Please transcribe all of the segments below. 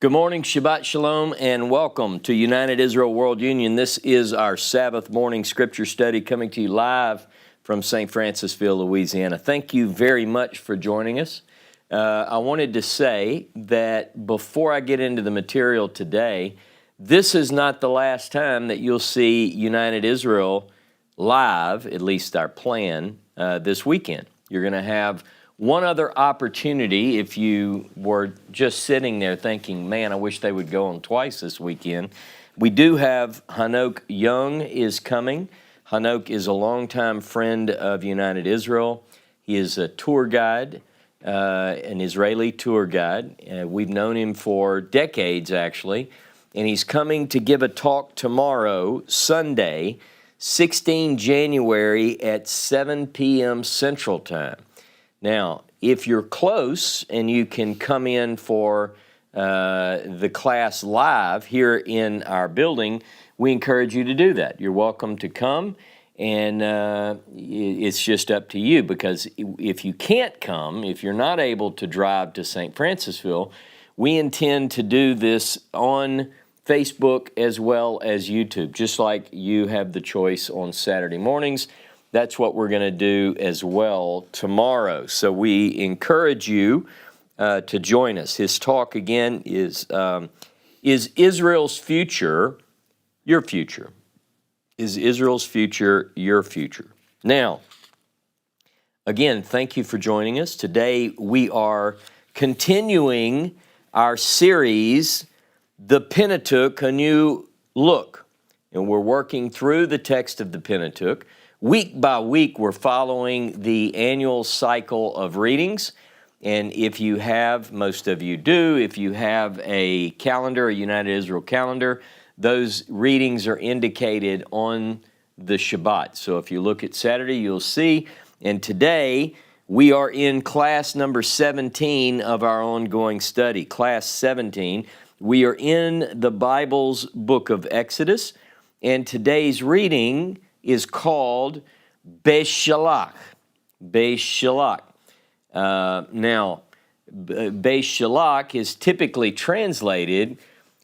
Good morning, Shabbat Shalom, and welcome to United Israel World Union. This is our Sabbath morning scripture study coming to you live from St. Francisville, Louisiana. Thank you very much for joining us. I wanted to say that before I get into the material today, this is not the last time that you'll see United Israel live, at least our plan, this weekend. You're going to have one other opportunity if you were just sitting there thinking, man, I wish they would go on twice this weekend. We do have Hanok Young is coming. Hanok is a longtime friend of United Israel. He is a tour guide, an Israeli tour guide. We've known him for decades, actually. And he's coming to give a talk tomorrow, Sunday, 16 January at 7 p.m. Central Time. Now, if you're close and you can come in for the class live here in our building, we encourage you to do that. You're welcome to come, and it's just up to you, because if you can't come, if you're not able to drive to St. Francisville, we intend to do this on Facebook as well as YouTube, just like you have the choice on Saturday mornings. That's what we're going to do as well tomorrow. So we encourage you to join us. His talk again is Israel's future your future? Is Israel's future your future? Now, again, thank you for joining us. Today we are continuing our series, The Pentateuch, A New Look. And we're working through the text of the Pentateuch. Week by week, we're following the annual cycle of readings. And if you have, most of you do, if you have a calendar, a United Israel calendar, those readings are indicated on the Shabbat. So if you look at Saturday, you'll see. And today, we are in class number 17 of our ongoing study, class 17. We are in the Bible's book of Exodus, and today's reading is called Beshalach. Beshalach. Now, Beshalach is typically translated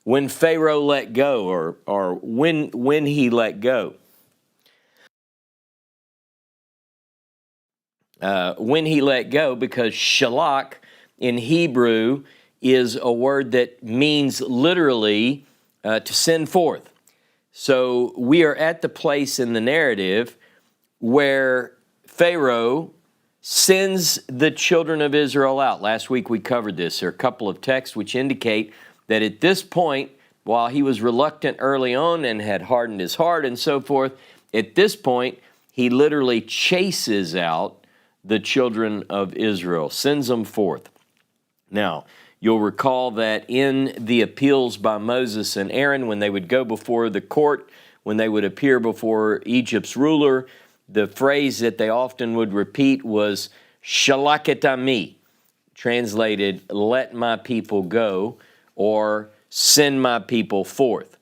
when Pharaoh let go, or when he let go. When he let go, because shalach in Hebrew is a word that means literally to send forth. So we are at the place in the narrative where Pharaoh sends the children of Israel out. Last week we covered this. There are a couple of texts which indicate that at this point, while he was reluctant early on and had hardened his heart and so forth, at this point he literally chases out the children of Israel, sends them forth. Now, you'll recall that in the appeals by Moses and Aaron, when they would go before the court, when they would appear before Egypt's ruler, the phrase that they often would repeat was, Shalach et ami, translated, let my people go, or send my people forth.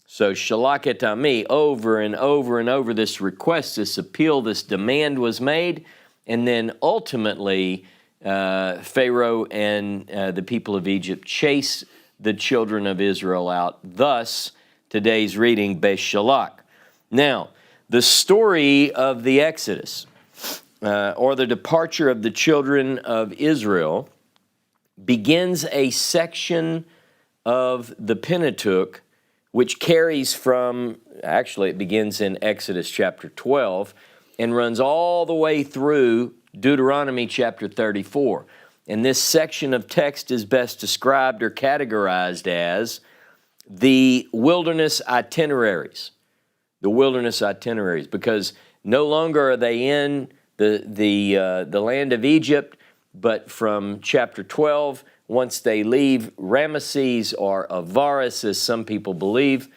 So Shalach et ami, over and over and over, this request, this appeal, this demand was made, and then ultimately Pharaoh and the people of Egypt chase the children of Israel out. Thus, today's reading, Beshalach. Now, the story of the Exodus, or the departure of the children of Israel, begins a section of the Pentateuch, which carries from, actually it begins in Exodus chapter 12, and runs all the way through Deuteronomy chapter 34. And this section of text is best described or categorized as the wilderness itineraries. The wilderness itineraries, because no longer are they in the land of Egypt, but from chapter 12, once they leave Ramesses or Avaris, as some people believe,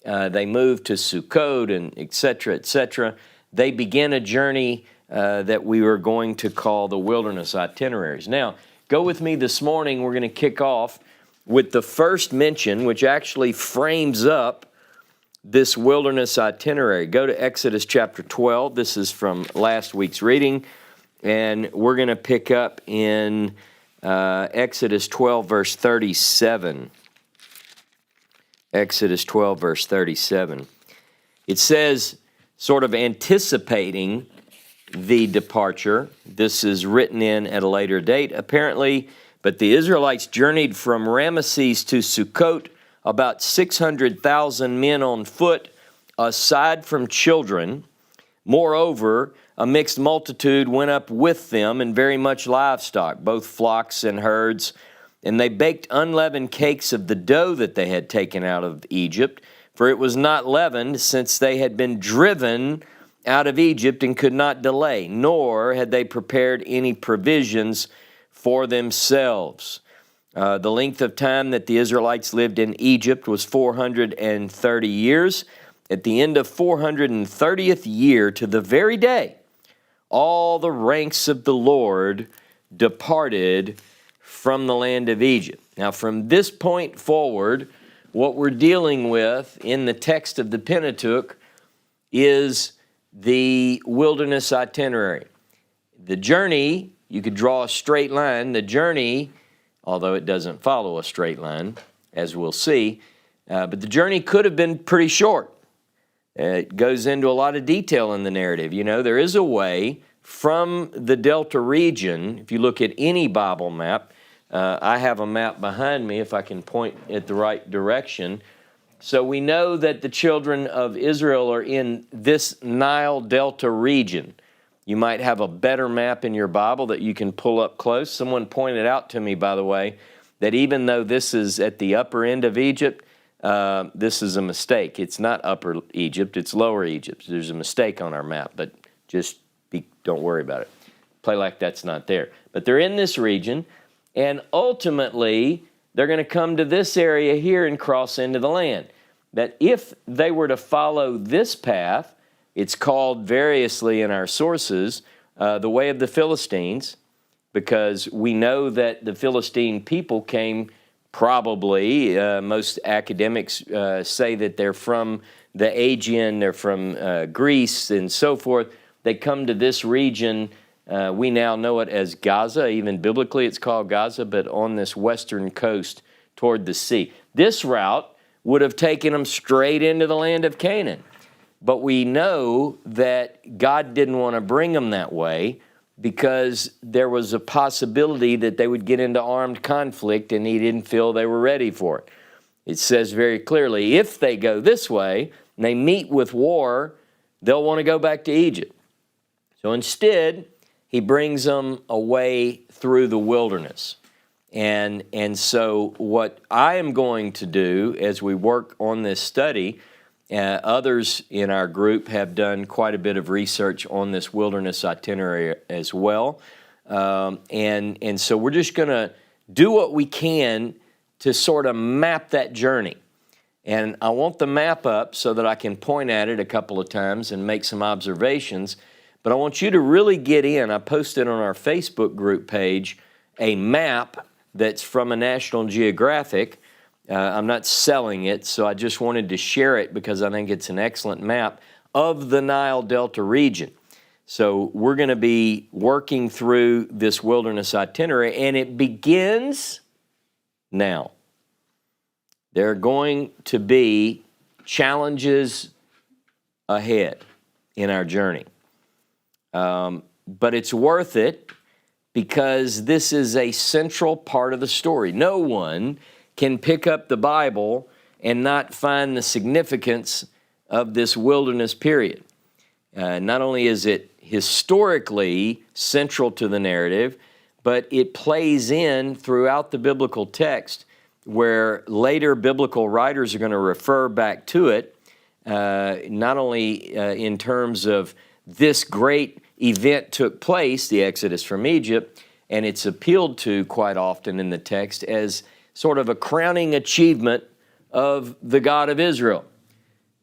they move to Sukkot and et cetera, they begin a journey that we are going to call the wilderness itineraries. Now, go with me this morning. We're going to kick off with the first mention, which actually frames up this wilderness itinerary. Go to Exodus chapter 12. This is from last week's reading, and we're going to pick up in Exodus 12, verse 37. Exodus 12, verse 37. It says, sort of anticipating the departure, this is written in at a later date, apparently, but the Israelites journeyed from Ramesses to Sukkot, about 600,000 men on foot, aside from children. Moreover, a mixed multitude went up with them, and very much livestock, both flocks and herds. And they baked unleavened cakes of the dough that they had taken out of Egypt, for it was not leavened, since they had been driven out of Egypt and could not delay, nor had they prepared any provisions for themselves. The length of time that the Israelites lived in Egypt was 430 years. At the end of 430th year, to the very day, all the ranks of the Lord departed from the land of Egypt. Now, from this point forward, what we're dealing with in the text of the Pentateuch is the wilderness itinerary. The journey, you could draw a straight line. The journey, although it doesn't follow a straight line, as we'll see, but the journey could have been pretty short. It goes into a lot of detail in the narrative. You know, there is a way from the Delta region, if you look at any Bible map, I have a map behind me if I can point it the right direction. So we know that the children of Israel are in this Nile Delta region. You might have a better map in your Bible that you can pull up close. Someone pointed out to me, by the way, that even though this is at the upper end of Egypt, this is a mistake. It's not upper Egypt, it's lower Egypt. There's a mistake on our map, but just don't worry about it. Play like that's not there. But they're in this region, and ultimately, they're going to come to this area here and cross into the land. That if they were to follow this path, it's called variously in our sources, the way of the Philistines, because we know that the Philistine people came probably, most academics say that they're from the Aegean, they're from Greece and so forth. They come to this region, we now know it as Gaza, even biblically it's called Gaza, but on this western coast toward the sea. This route would have taken them straight into the land of Canaan. But we know that God didn't want to bring them that way because there was a possibility that they would get into armed conflict and he didn't feel they were ready for it. It says very clearly, if they go this way and they meet with war, they'll want to go back to Egypt. So instead, he brings them away through the wilderness. And so what I am going to do as we work on this study, others in our group have done quite a bit of research on this wilderness itinerary as well. And so we're just going to do what we can to sort of map that journey. And I want the map up so that I can point at it a couple of times and make some observations. But I want you to really get in. I posted on our Facebook group page a map that's from a National Geographic. I'm not selling it, so I just wanted to share it because I think it's an excellent map of the Nile Delta region. So we're going to be working through this wilderness itinerary, and it begins now. There are going to be challenges ahead in our journey. But it's worth it because this is a central part of the story. No one can pick up the Bible and not find the significance of this wilderness period. Not only is it historically central to the narrative, but it plays in throughout the biblical text where later biblical writers are going to refer back to it, not only in terms of this great event took place, the Exodus from Egypt, and it's appealed to quite often in the text as sort of a crowning achievement of the God of Israel.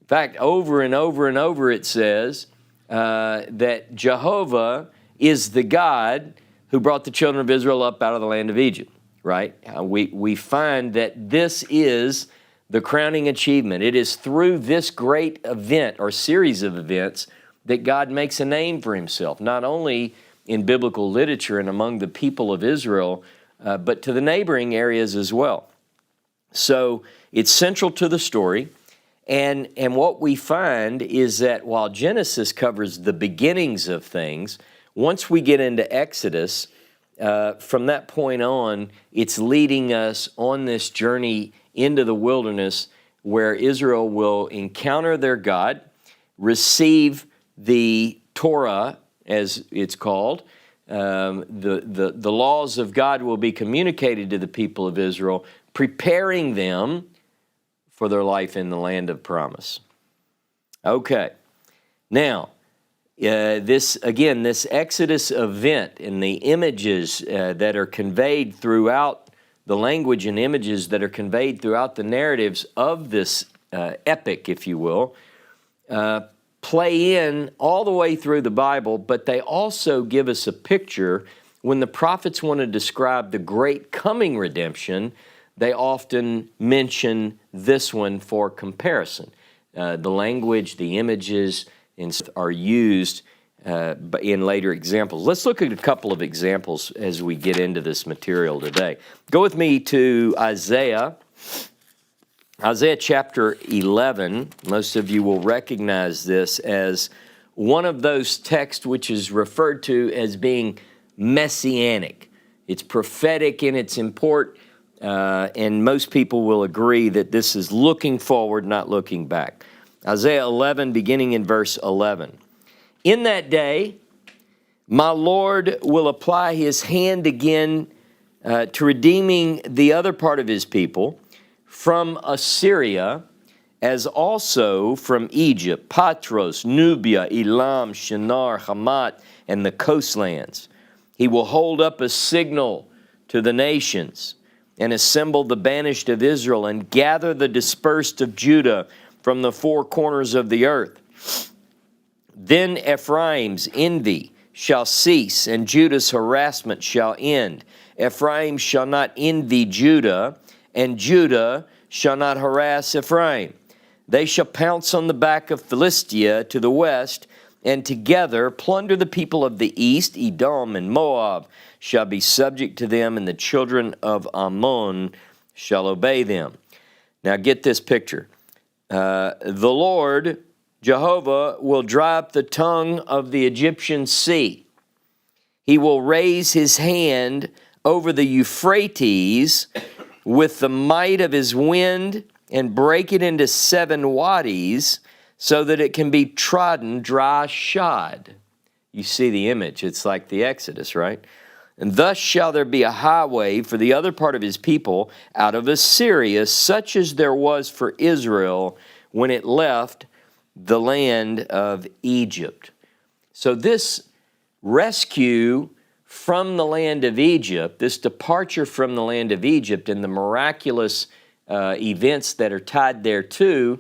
In fact, over and over and over it says that Jehovah is the God who brought the children of Israel up out of the land of Egypt, right? We find that this is the crowning achievement. It is through this great event or series of events that God makes a name for himself, not only in biblical literature and among the people of Israel, but to the neighboring areas as well. So it's central to the story. And what we find is that while Genesis covers the beginnings of things, once we get into Exodus, from that point on, it's leading us on this journey into the wilderness where Israel will encounter their God, receive the Torah, as it's called. The laws of God will be communicated to the people of Israel, preparing them for their life in the land of promise. Okay, now, this Exodus event and the images that are conveyed throughout the language and images that are conveyed throughout the narratives of this epic, if you will, play in all the way through the Bible, but they also give us a picture. When the prophets want to describe the great coming redemption, they often mention this one for comparison. The language, the images are used in later examples. Let's look at a couple of examples as we get into this material today. Go with me to Isaiah chapter 11. Most of you will recognize this as one of those texts which is referred to as being messianic. It's prophetic in its import, and most people will agree that this is looking forward, not looking back. Isaiah 11, beginning in verse 11. In that day, my Lord will apply his hand again to redeeming the other part of his people from Assyria, as also from Egypt, Patros, Nubia, Elam, Shinar, Hamat, and the coastlands. He will hold up a signal to the nations and assemble the banished of Israel and gather the dispersed of Judah from the four corners of the earth. Then Ephraim's envy shall cease, and Judah's harassment shall end. Ephraim shall not envy Judah, and Judah shall not harass Ephraim. They shall pounce on the back of Philistia to the west, and together plunder the people of the east. Edom and Moab shall be subject to them, and the children of Ammon shall obey them. Now get this picture. The Lord, Jehovah, will dry up the tongue of the Egyptian sea. He will raise his hand over the Euphrates with the might of his wind and break it into 7 wadis so that it can be trodden dry shod. You see the image. It's like the Exodus, right? And thus shall there be a highway for the other part of his people out of Assyria, such as there was for Israel when it left the land of Egypt. So this rescue from the land of Egypt, this departure from the land of Egypt and the miraculous events that are tied thereto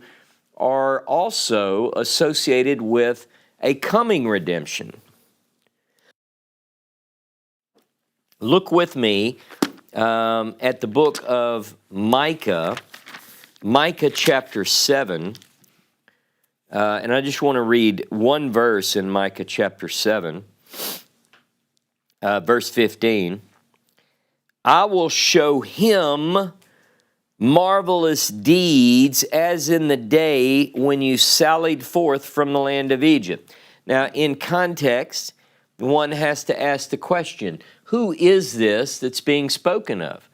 are also associated with a coming redemption. Look with me at the book of Micah chapter 7. And I just want to read one verse in Micah chapter 7, verse 15. I will show him marvelous deeds as in the day when you sallied forth from the land of Egypt. Now, in context, one has to ask the question, who is this that's being spoken of?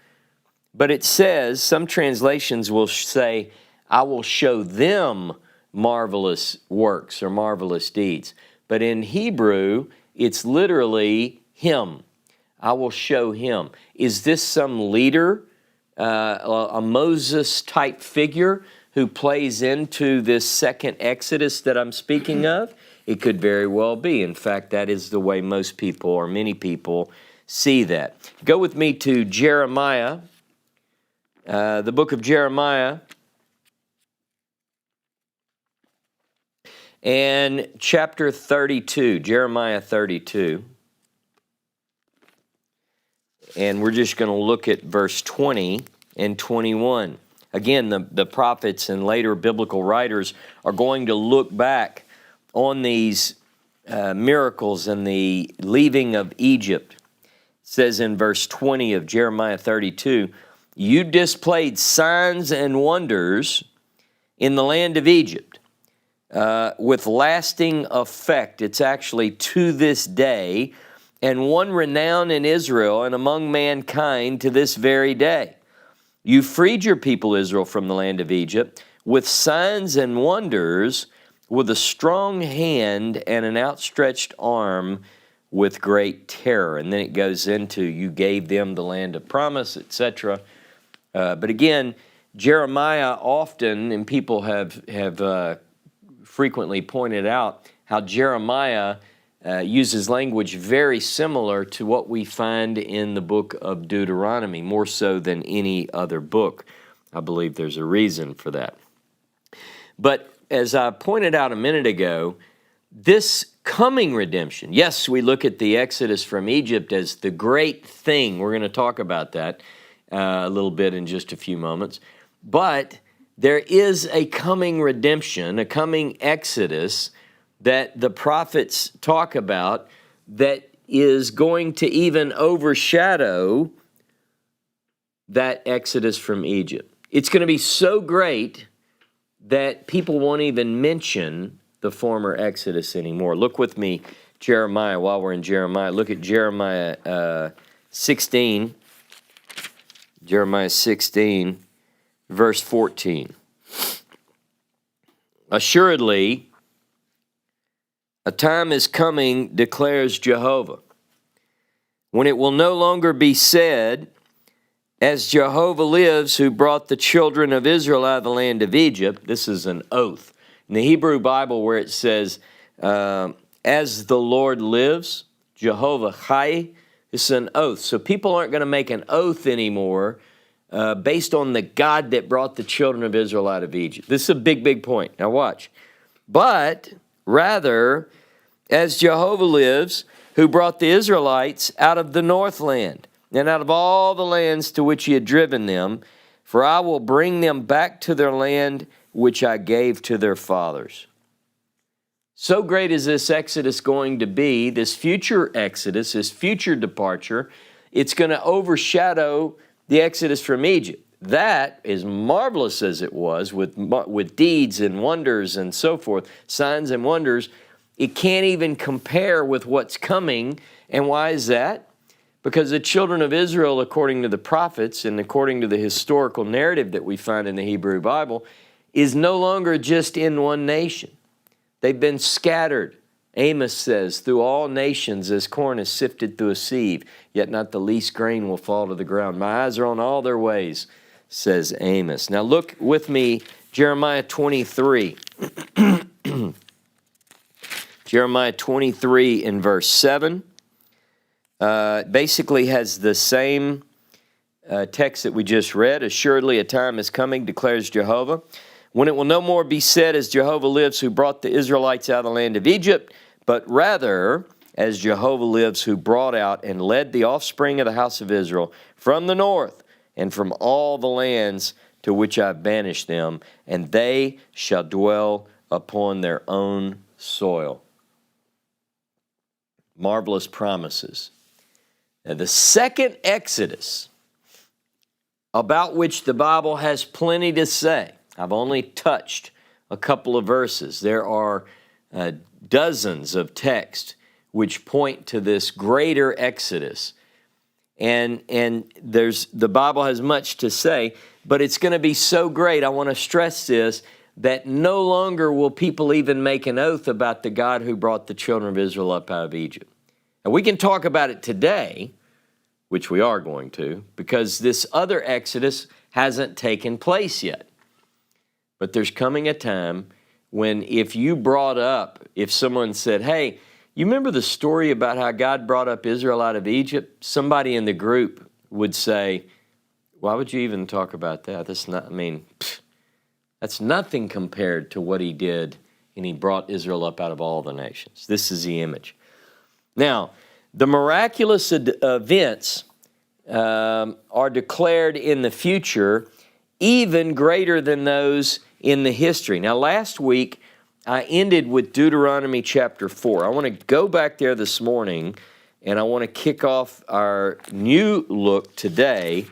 But it says, some translations will say, I will show them marvelous works or marvelous deeds. But in Hebrew, it's literally him. I will show him. Is this some leader, a Moses-type figure who plays into this second Exodus that I'm speaking of? It could very well be. In fact, that is the way most people or many people see that. Go with me to Jeremiah, the book of Jeremiah, and chapter 32, Jeremiah 32. And we're just going to look at verse 20 and 21. Again, the prophets and later biblical writers are going to look back on these miracles and the leaving of Egypt. It says in verse 20 of Jeremiah 32, You displayed signs and wonders in the land of Egypt with lasting effect. It's actually to this day, and one renown in Israel and among mankind to this very day. You freed your people Israel from the land of Egypt with signs and wonders, with a strong hand and an outstretched arm, with great terror. And then it goes into, you gave them the land of promise, etc. But again, Jeremiah often, and people have frequently pointed out how Jeremiah uses language very similar to what we find in the book of Deuteronomy, more so than any other book. I believe there's a reason for that. But as I pointed out a minute ago, this coming redemption, yes, we look at the Exodus from Egypt as the great thing. We're going to talk about that a little bit in just a few moments. But there is a coming redemption, a coming Exodus that the prophets talk about that is going to even overshadow that Exodus from Egypt. It's going to be so great that people won't even mention the former Exodus anymore. Look with me, Jeremiah, while we're in Jeremiah. Look at Jeremiah 16. Jeremiah 16, verse 14. Assuredly, a time is coming, declares Jehovah, when it will no longer be said, as Jehovah lives, who brought the children of Israel out of the land of Egypt. This is an oath. In the Hebrew Bible, where it says, as the Lord lives, Jehovah Chai, this is an oath. So people aren't going to make an oath anymore based on the God that brought the children of Israel out of Egypt. This is a big, big point. Now watch. But rather, as Jehovah lives, who brought the Israelites out of the northland, and out of all the lands to which he had driven them, for I will bring them back to their land which I gave to their fathers. So great is this Exodus going to be, this future Exodus, this future departure, it's going to overshadow the Exodus from Egypt. That, as marvelous as it was, with deeds and wonders and so forth, signs and wonders, it can't even compare with what's coming. And why is that? Because the children of Israel, according to the prophets and according to the historical narrative that we find in the Hebrew Bible, is no longer just in one nation. They've been scattered. Amos says, through all nations as corn is sifted through a sieve, yet not the least grain will fall to the ground. My eyes are on all their ways, says Amos. Now look with me, Jeremiah 23. Jeremiah 23 in verse 7. Basically has the same text that we just read. Assuredly a time is coming, declares Jehovah, when it will no more be said, as Jehovah lives, who brought the Israelites out of the land of Egypt, but rather, as Jehovah lives, who brought out and led the offspring of the house of Israel from the north and from all the lands to which I have banished them, and they shall dwell upon their own soil. Marvelous promises. Now, the second Exodus, about which the Bible has plenty to say. I've only touched a couple of verses. There are dozens of texts which point to this greater Exodus. And the Bible has much to say, but it's going to be so great, I want to stress this, that no longer will people even make an oath about the God who brought the children of Israel up out of Egypt. And we can talk about it today, which we are going to, because this other Exodus hasn't taken place yet. But there's coming a time when if someone said, hey, you remember the story about how God brought up Israel out of Egypt? Somebody in the group would say, why would you even talk about that? That's nothing compared to what he did, and he brought Israel up out of all the nations. This is the image. Now, the miraculous events are declared in the future even greater than those in the history. Now, last week, I ended with Deuteronomy chapter 4. I want to go back there this morning, and I want to kick off our new look today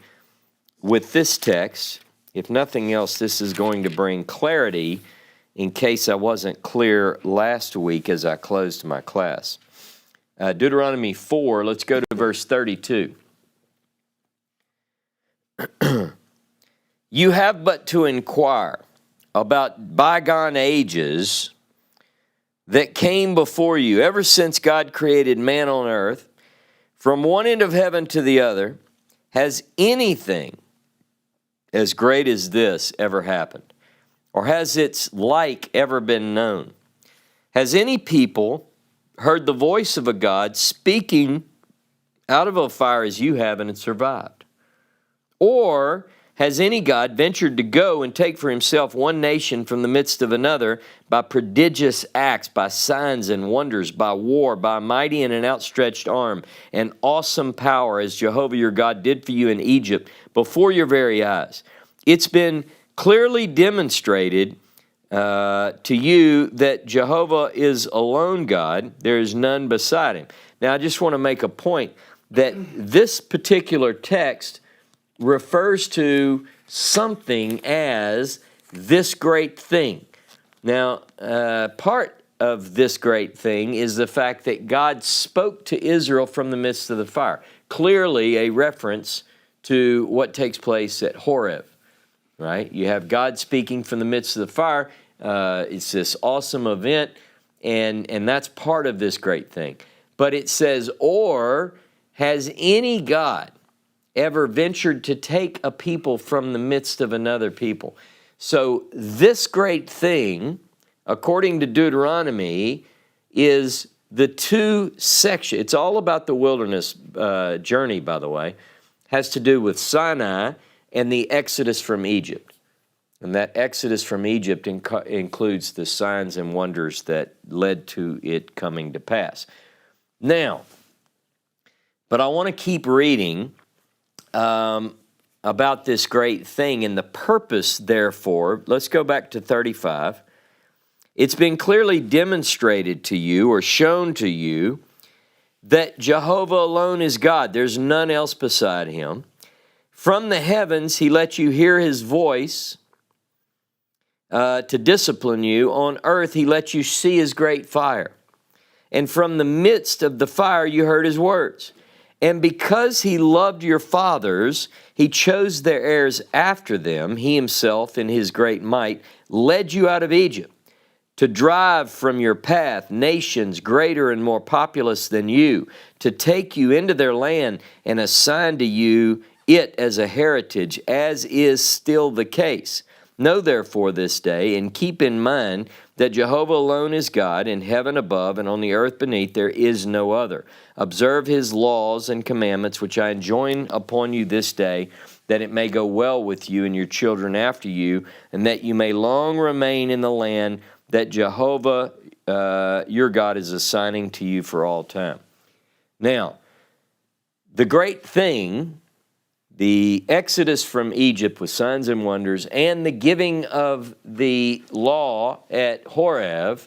with this text. If nothing else, this is going to bring clarity in case I wasn't clear last week as I closed my class. Deuteronomy 4, let's go to verse 32. You have but to inquire about bygone ages that came before you, ever since God created man on earth, from one end of heaven to the other. Has anything as great as this ever happened? Or has its like ever been known? Has any people heard the voice of a God speaking out of a fire as you have and survived? Or has any God ventured to go and take for himself one nation from the midst of another by prodigious acts, by signs and wonders, by war, by mighty and an outstretched arm, and awesome power, as Jehovah your God did for you in Egypt before your very eyes? It's been clearly demonstrated to you that Jehovah is alone God. There is none beside him. Now, I just want to make a point that this particular text refers to something as this great thing. Now, part of this great thing is the fact that God spoke to Israel from the midst of the fire. Clearly a reference to what takes place at Horeb, right? You have God speaking from the midst of the fire. It's this awesome event, and that's part of this great thing. But it says, or has any God ever ventured to take a people from the midst of another people? So this great thing, according to Deuteronomy, is the two sections. It's all about the wilderness journey, by the way. Has to do with Sinai and the Exodus from Egypt. And that Exodus from Egypt includes the signs and wonders that led to it coming to pass. Now, but I want to keep reading about this great thing and the purpose, therefore. Let's go back to 35. It's been clearly demonstrated to you or shown to you that Jehovah alone is God. There's none else beside him. From the heavens, he let you hear his voice to discipline you. On earth, he let you see his great fire. And from the midst of the fire, you heard his words. And because he loved your fathers, he chose their heirs after them. He himself, in his great might, led you out of Egypt to drive from your path nations greater and more populous than you, to take you into their land and assign to you it as a heritage, as is still the case. Know therefore this day, and keep in mind that Jehovah alone is God, in heaven above and on the earth beneath there is no other. Observe his laws and commandments, which I enjoin upon you this day, that it may go well with you and your children after you, and that you may long remain in the land that Jehovah your God is assigning to you for all time. Now, the great thing, the Exodus from Egypt with signs and wonders, and the giving of the law at Horeb,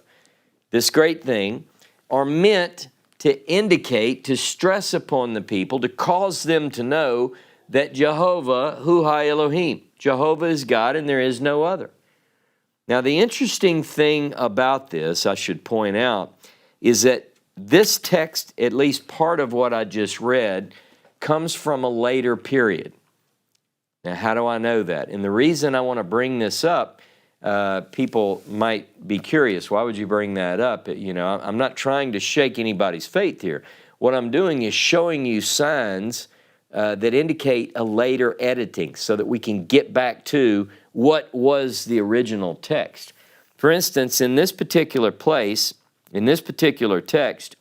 this great thing, are meant to indicate, to stress upon the people, to cause them to know that Jehovah, Hu Ha Elohim, Jehovah is God and there is no other. Now, the interesting thing about this, I should point out, is that this text, at least part of what I just read, comes from a later period. Now, how do I know that? And the reason I want to bring this up, people might be curious, why would you bring that up? You know, I'm not trying to shake anybody's faith here. What I'm doing is showing you signs that indicate a later editing so that we can get back to what was the original text. For instance, in this particular place, in this particular text,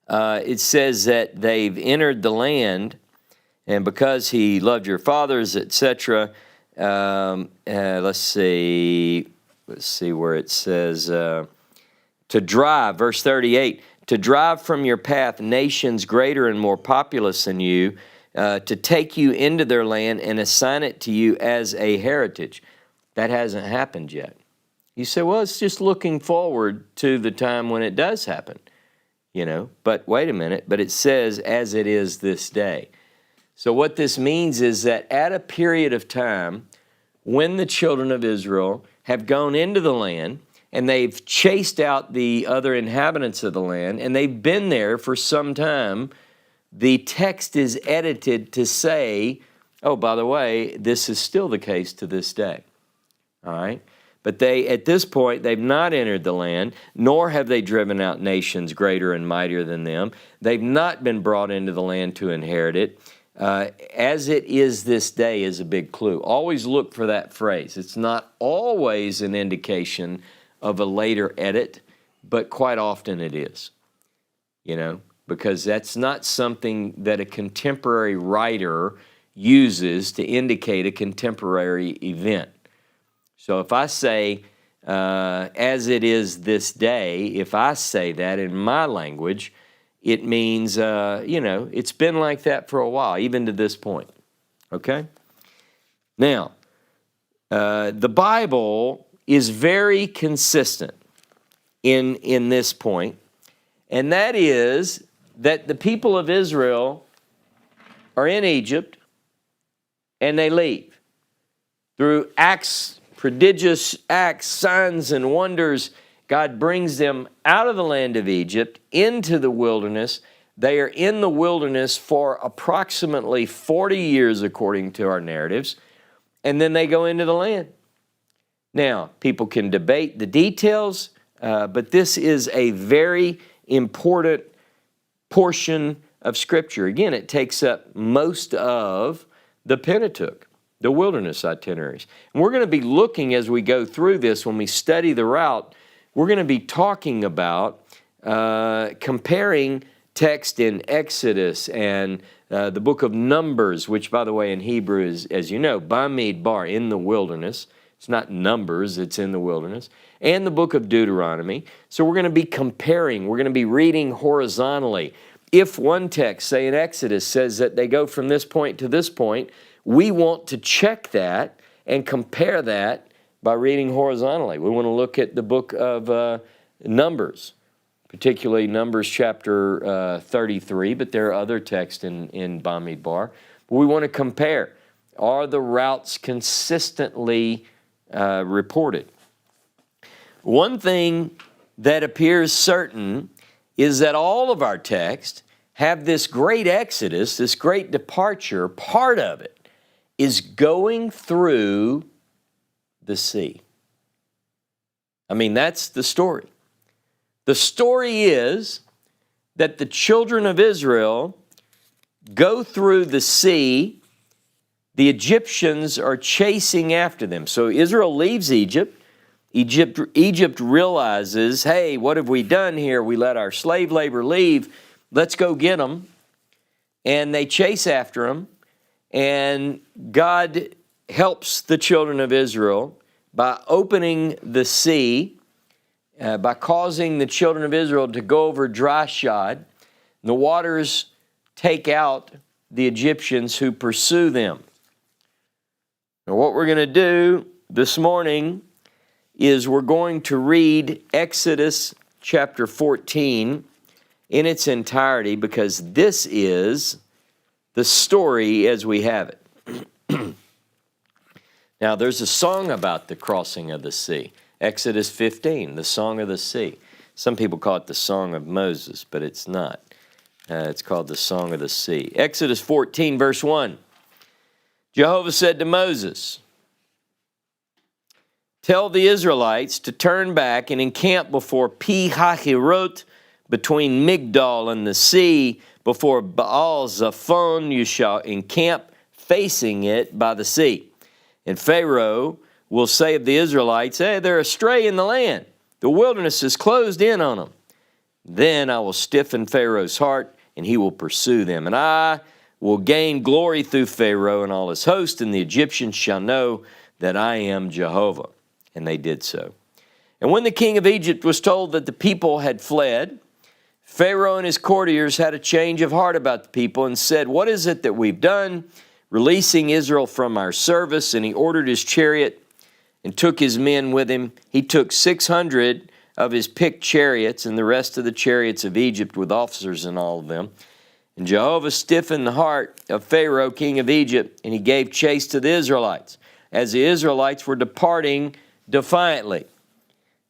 it says that they've entered the land, and because he loved your fathers, etc. Let's see where it says, to drive, verse 38, to drive from your path nations greater and more populous than you, to take you into their land and assign it to you as a heritage. That hasn't happened yet. You say, well, it's just looking forward to the time when it does happen. You know, but wait a minute, but it says, as it is this day. So what this means is that at a period of time when the children of Israel have gone into the land and they've chased out the other inhabitants of the land and they've been there for some time, the text is edited to say, oh, by the way, this is still the case to this day. All right? But they, at this point, they've not entered the land, nor have they driven out nations greater and mightier than them. They've not been brought into the land to inherit it. As it is this day is a big clue. Always look for that phrase. It's not always an indication of a later edit, but quite often it is, you know, because that's not something that a contemporary writer uses to indicate a contemporary event. So if I say, as it is this day, if I say that in my language, it means, you know, it's been like that for a while, even to this point, okay? Now, the Bible is very consistent in this point, and that is that the people of Israel are in Egypt, and they leave. Through acts, prodigious acts, signs, and wonders, God brings them out of the land of Egypt into the wilderness. They are in the wilderness for approximately 40 years, according to our narratives, and then they go into the land. Now, people can debate the details, but this is a very important portion of Scripture. Again, it takes up most of the Pentateuch, the wilderness itineraries. And we're going to be looking as we go through this, when we study the route, we're going to be talking about comparing text in Exodus and the book of Numbers, which, by the way, in Hebrew is, as you know, Bamidbar, in the wilderness. It's not Numbers, it's in the wilderness. And the book of Deuteronomy. So we're going to be comparing. We're going to be reading horizontally. If one text, say in Exodus, says that they go from this point to this point, we want to check that and compare that by reading horizontally. We want to look at the book of Numbers, particularly Numbers chapter 33, but there are other texts in Bamidbar. But we want to compare. Are the routes consistently reported? One thing that appears certain is that all of our texts have this great exodus, this great departure. Part of it is going through the sea. I mean, that's the story. The story is that the children of Israel go through the sea. The Egyptians are chasing after them. So Israel leaves Egypt. Egypt realizes, hey, what have we done here? We let our slave labor leave. Let's go get them. And they chase after them. And God helps the children of Israel by opening the sea, by causing the children of Israel to go over dry shod. The waters take out the Egyptians who pursue them. Now, what we're going to do this morning is we're going to read Exodus chapter 14 in its entirety, because this is the story as we have it. Now, there's a song about the crossing of the sea. Exodus 15, the Song of the Sea. Some people call it the Song of Moses, but it's not. It's called the Song of the Sea. Exodus 14, verse 1. Jehovah said to Moses, "Tell the Israelites to turn back and encamp before Pi-Hahirot, between Migdol and the sea, before Baal-Zephon. You shall encamp facing it by the sea. And Pharaoh will say of the Israelites, hey, they're astray in the land. The wilderness is closed in on them. Then I will stiffen Pharaoh's heart, and he will pursue them. And I will gain glory through Pharaoh and all his host, and the Egyptians shall know that I am Jehovah." And they did so. And when the king of Egypt was told that the people had fled, Pharaoh and his courtiers had a change of heart about the people and said, "What is it that we've done, releasing Israel from our service?" And he ordered his chariot and took his men with him. He took 600 of his picked chariots and the rest of the chariots of Egypt with officers in all of them. And Jehovah stiffened the heart of Pharaoh, king of Egypt, and he gave chase to the Israelites, as the Israelites were departing defiantly.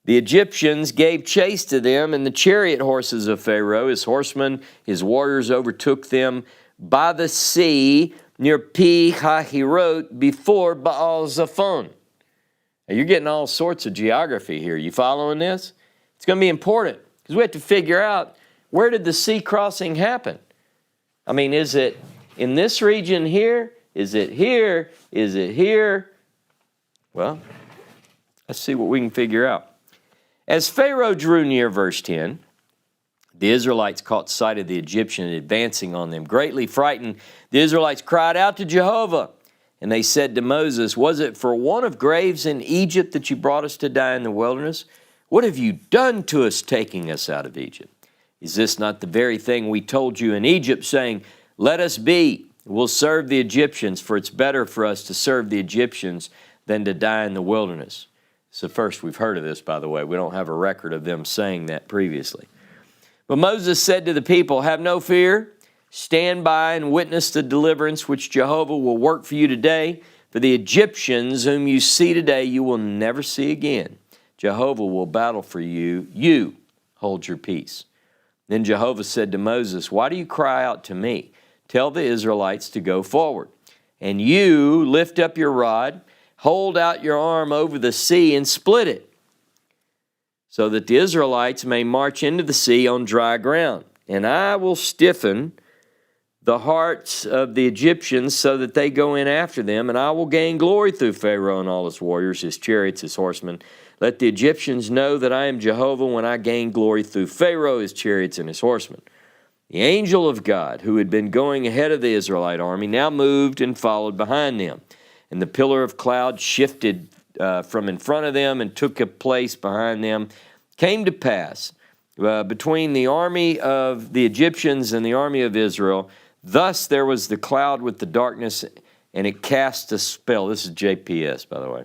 The Egyptians gave chase to them, and the chariot horses of Pharaoh, his horsemen, his warriors overtook them by the sea near Pi-Hahirot before Baal-Zephon. Now, you're getting all sorts of geography here. You following this? It's going to be important because we have to figure out, where did the sea crossing happen? I mean, is it in this region here? Is it here? Is it here? Well, let's see what we can figure out. As Pharaoh drew near, verse 10, the Israelites caught sight of the Egyptian advancing on them. Greatly frightened, the Israelites cried out to Jehovah. And they said to Moses, was it for want of graves in Egypt that you brought us to die in the wilderness? What have you done to us, taking us out of Egypt? Is this not the very thing we told you in Egypt, saying, let us be, we'll serve the Egyptians, for it's better for us to serve the Egyptians than to die in the wilderness. It's the first we've heard of this, by the way. We don't have a record of them saying that previously. But Moses said to the people, have no fear. Stand by and witness the deliverance which Jehovah will work for you today. For the Egyptians whom you see today, you will never see again. Jehovah will battle for you. You hold your peace. Then Jehovah said to Moses, why do you cry out to me? Tell the Israelites to go forward. And you lift up your rod, hold out your arm over the sea and split it, so that the Israelites may march into the sea on dry ground. And I will stiffen the hearts of the Egyptians so that they go in after them, and I will gain glory through Pharaoh and all his warriors, his chariots, his horsemen. Let the Egyptians know that I am Jehovah when I gain glory through Pharaoh, his chariots, and his horsemen. The angel of God, who had been going ahead of the Israelite army, now moved and followed behind them. And the pillar of cloud shifted from in front of them and took a place behind them. Came to pass between the army of the Egyptians and the army of Israel, thus there was the cloud with the darkness, and it cast a spell. This is JPS, by the way.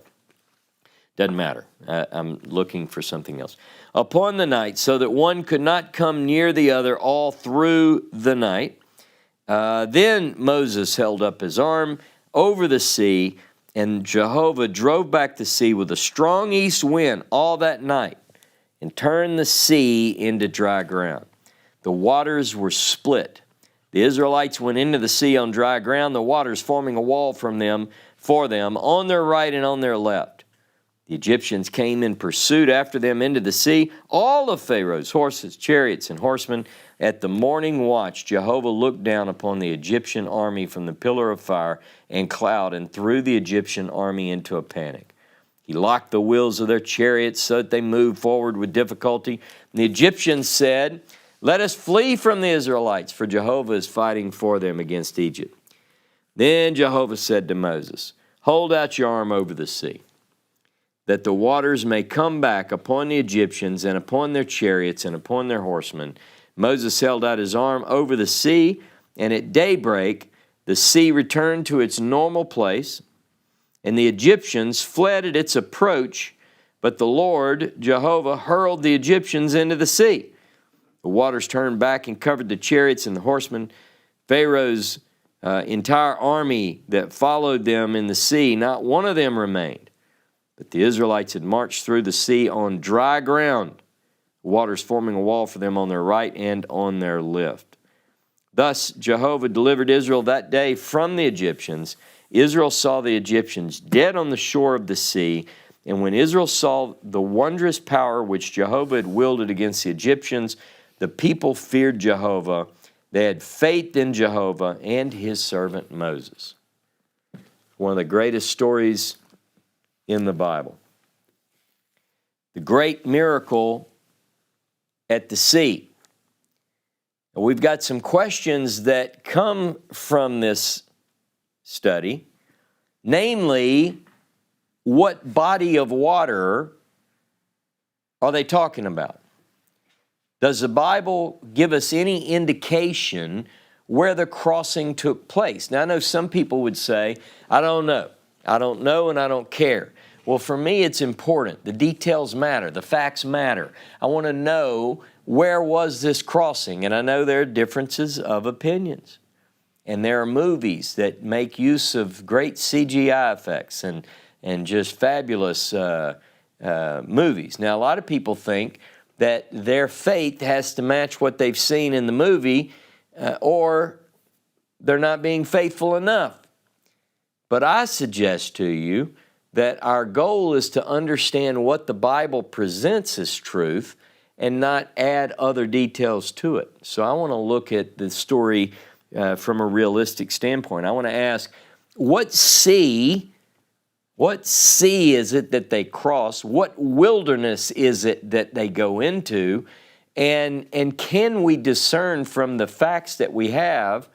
Doesn't matter. I'm looking for something else. Upon the night, so that one could not come near the other all through the night. Then Moses held up his arm over the sea, and Jehovah drove back the sea with a strong east wind all that night, and turned the sea into dry ground. The waters were split. The Israelites went into the sea on dry ground, the waters forming a wall for them on their right and on their left. The Egyptians came in pursuit after them into the sea, all of Pharaoh's horses, chariots, and horsemen. At the morning watch, Jehovah looked down upon the Egyptian army from the pillar of fire and cloud and threw the Egyptian army into a panic. He locked the wheels of their chariots so that they moved forward with difficulty. And the Egyptians said, let us flee from the Israelites, for Jehovah is fighting for them against Egypt. Then Jehovah said to Moses, hold out your arm over the sea, that the waters may come back upon the Egyptians and upon their chariots and upon their horsemen. Moses held out his arm over the sea, and at daybreak the sea returned to its normal place, and the Egyptians fled at its approach, but the Lord, Jehovah, hurled the Egyptians into the sea. The waters turned back and covered the chariots and the horsemen. Pharaoh's entire army that followed them in the sea, not one of them remained. But the Israelites had marched through the sea on dry ground, waters forming a wall for them on their right and on their left. Thus Jehovah delivered Israel that day from the Egyptians. Israel saw the Egyptians dead on the shore of the sea. And when Israel saw the wondrous power which Jehovah had wielded against the Egyptians, the people feared Jehovah. They had faith in Jehovah and his servant Moses. One of the greatest stories in the Bible. The great miracle at the sea. We've got some questions that come from this study, namely, what body of water are they talking about? Does the Bible give us any indication where the crossing took place? Now, I know some people would say, I don't know and I don't care. Well, for me, it's important. The details matter. The facts matter. I want to know, where was this crossing? And I know there are differences of opinions. And there are movies that make use of great CGI effects and just fabulous movies. Now, a lot of people think that their faith has to match what they've seen in the movie, or they're not being faithful enough. But I suggest to you that our goal is to understand what the Bible presents as truth and not add other details to it. So I want to look at the story from a realistic standpoint. I want to ask, what sea is it that they cross? What wilderness is it that they go into? And can we discern from the facts that we have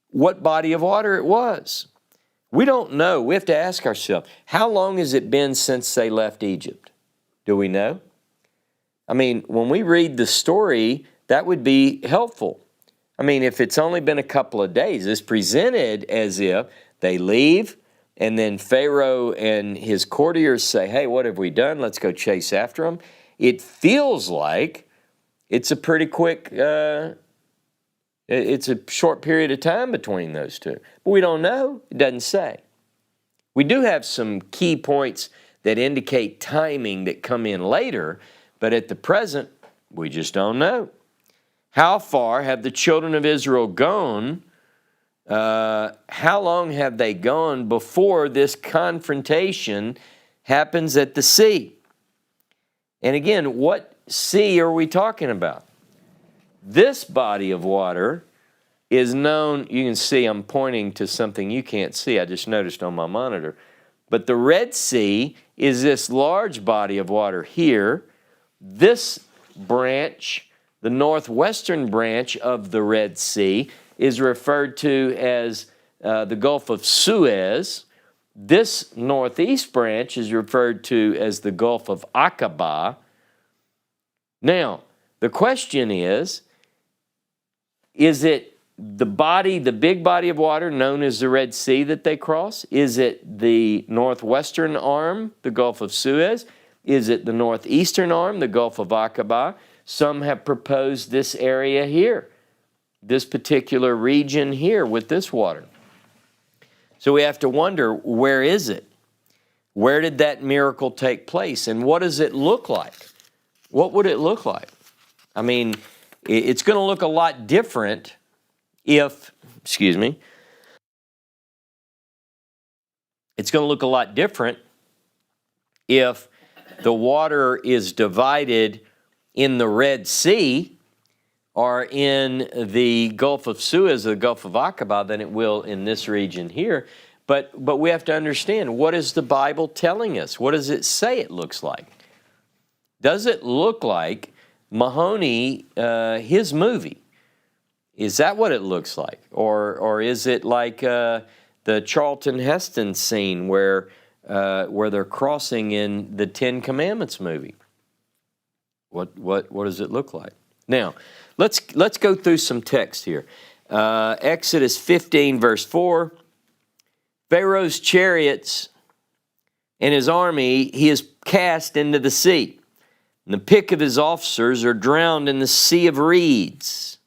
what body of water it was? We don't know. We have to ask ourselves, how long has it been since they left Egypt? Do we know? I mean, when we read the story, that would be helpful. I mean, if it's only been a couple of days, it's presented as if they leave, and then Pharaoh and his courtiers say, hey, what have we done? Let's go chase after them. It feels like it's a pretty quick, it's a short period of time between those two. But we don't know. It doesn't say. We do have some key points that indicate timing that come in later, but at the present, we just don't know. How far have the children of Israel gone? How long have they gone before this confrontation happens at the sea? And again, what sea are we talking about? This body of water is known, you can see I'm pointing to something you can't see, I just noticed on my monitor. But the Red Sea is this large body of water here. This branch, the northwestern branch of the Red Sea, is referred to as the Gulf of Suez. This northeast branch is referred to as the Gulf of Aqaba. Now, the question is it the big body of water known as the Red Sea that they cross? Is it the northwestern arm, the Gulf of Suez? Is it the northeastern arm, the Gulf of Aqaba? Some have proposed this area here, this particular region here with this water. So we have to wonder, where is it? Where did that miracle take place? And what does it look like? What would it look like? I mean, it's going to look a lot different it's going to look a lot different if the water is divided in the Red Sea or in the Gulf of Suez, or the Gulf of Aqaba, than it will in this region here. But we have to understand, what is the Bible telling us? What does it say it looks like? Does it look like Mahoney, his movie? Is that what it looks like? Or is it like the Charlton Heston scene where they're crossing in the Ten Commandments movie? What does it look like? Now, let's go through some text here. Exodus 15, verse 4. Pharaoh's chariots and his army he has cast into the sea. And the pick of his officers are drowned in the sea of reeds.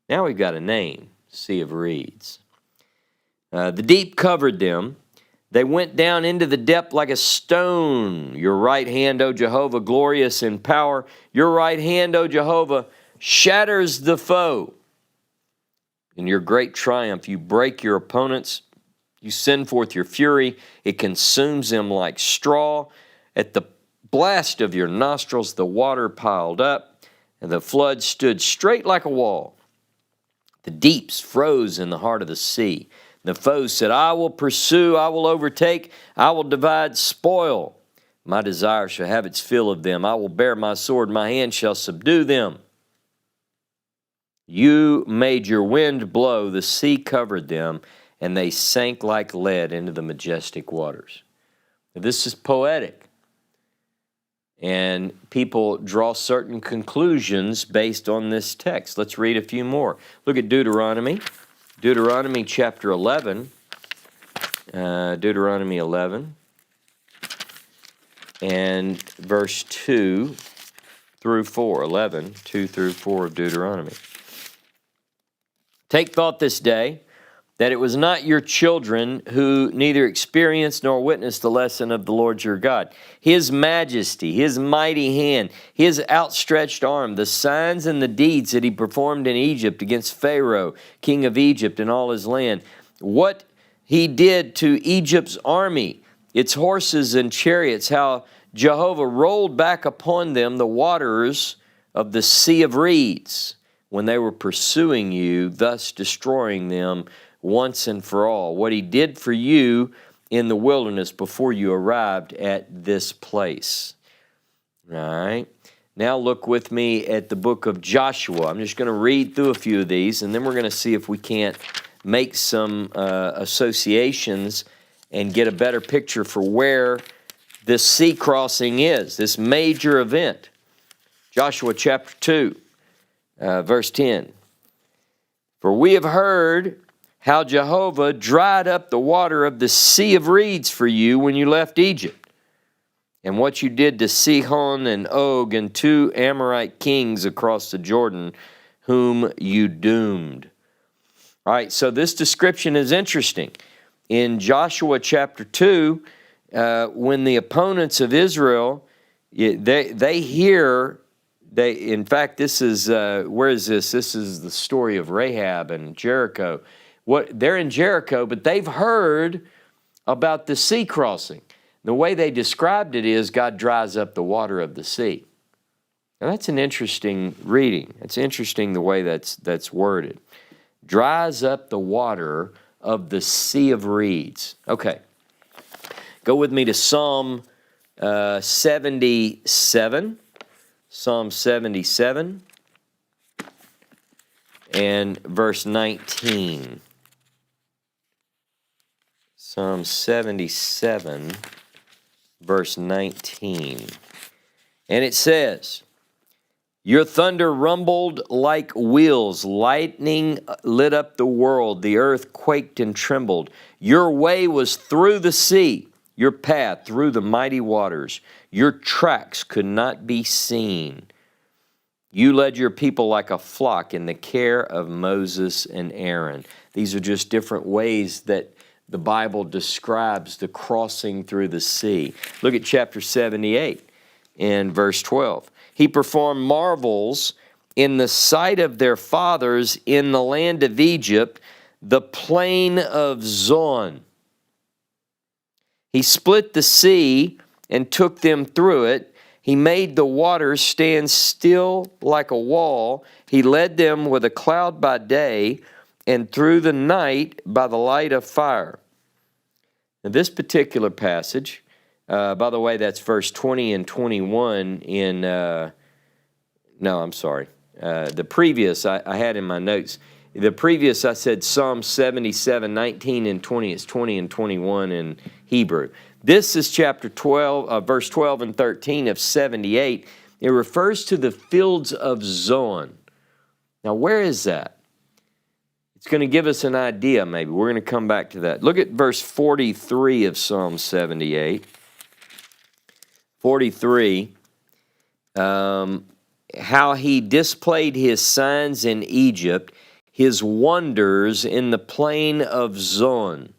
Now we've got a name, Sea of Reeds. The deep covered them. They went down into the depth like a stone. Your right hand, O Jehovah, glorious in power. Your right hand, O Jehovah, shatters the foe. In your great triumph, you break your opponents. You send forth your fury. It consumes them like straw. At the blast of your nostrils, the water piled up, and the flood stood straight like a wall. The deeps froze in the heart of the sea. The foe said, I will pursue, I will overtake, I will divide spoil. My desire shall have its fill of them. I will bear my sword, my hand shall subdue them. You made your wind blow, the sea covered them, and they sank like lead into the majestic waters. Now, this is poetic. And people draw certain conclusions based on this text. Let's read a few more. Look at Deuteronomy. Deuteronomy chapter 11. Deuteronomy 11. and verse 2 through 4, 11, 2 through 4 of Deuteronomy. Take thought this day that it was not your children who neither experienced nor witnessed the lesson of the Lord your God. His majesty, His mighty hand, His outstretched arm, the signs and the deeds that He performed in Egypt against Pharaoh, king of Egypt, and all his land. What He did to Egypt's army, its horses and chariots, how Jehovah rolled back upon them the waters of the Sea of Reeds when they were pursuing you, thus destroying them once and for all. What He did for you in the wilderness before you arrived at this place. All right. Now look with me at the book of Joshua. I'm just going to read through a few of these, and then we're going to see if we can't make some associations and get a better picture for where this sea crossing is, this major event. Joshua chapter 2, verse 10. For we have heard how Jehovah dried up the water of the Sea of Reeds for you when you left Egypt, and what you did to Sihon and Og and 2 Amorite kings across the Jordan, whom you doomed. All right, so this description is interesting. In Joshua chapter 2, when the opponents of Israel, they hear, in fact, this is, where is this? This is the story of Rahab and Jericho. They're in Jericho, but they've heard about the sea crossing. The way they described it is God dries up the water of the sea. Now that's an interesting reading. It's interesting the way that's worded. Dries up the water of the Sea of Reeds. Okay. Go with me to Psalm 77. Psalm 77 and verse 19. Psalm 77, verse 19. And it says, your thunder rumbled like wheels, lightning lit up the world, the earth quaked and trembled. Your way was through the sea, your path through the mighty waters. Your tracks could not be seen. You led your people like a flock in the care of Moses and Aaron. These are just different ways that the Bible describes the crossing through the sea. Look at chapter 78 and verse 12. He performed marvels in the sight of their fathers in the land of Egypt, the plain of Zoan. He split the sea and took them through it. He made the waters stand still like a wall. He led them with a cloud by day and through the night by the light of fire. Now, this particular passage, by the way, that's verse 20 and 21 in, the previous I had in my notes. The previous I said Psalm 77, 19 and 20. It's 20 and 21 in Hebrew. This is chapter 12, verse 12 and 13 of 78. It refers to the fields of Zoan. Now, where is that? It's going to give us an idea, maybe. We're going to come back to that. Look at verse 43 of Psalm 78. 43, how he displayed his signs in Egypt, his wonders in the plain of Zoan.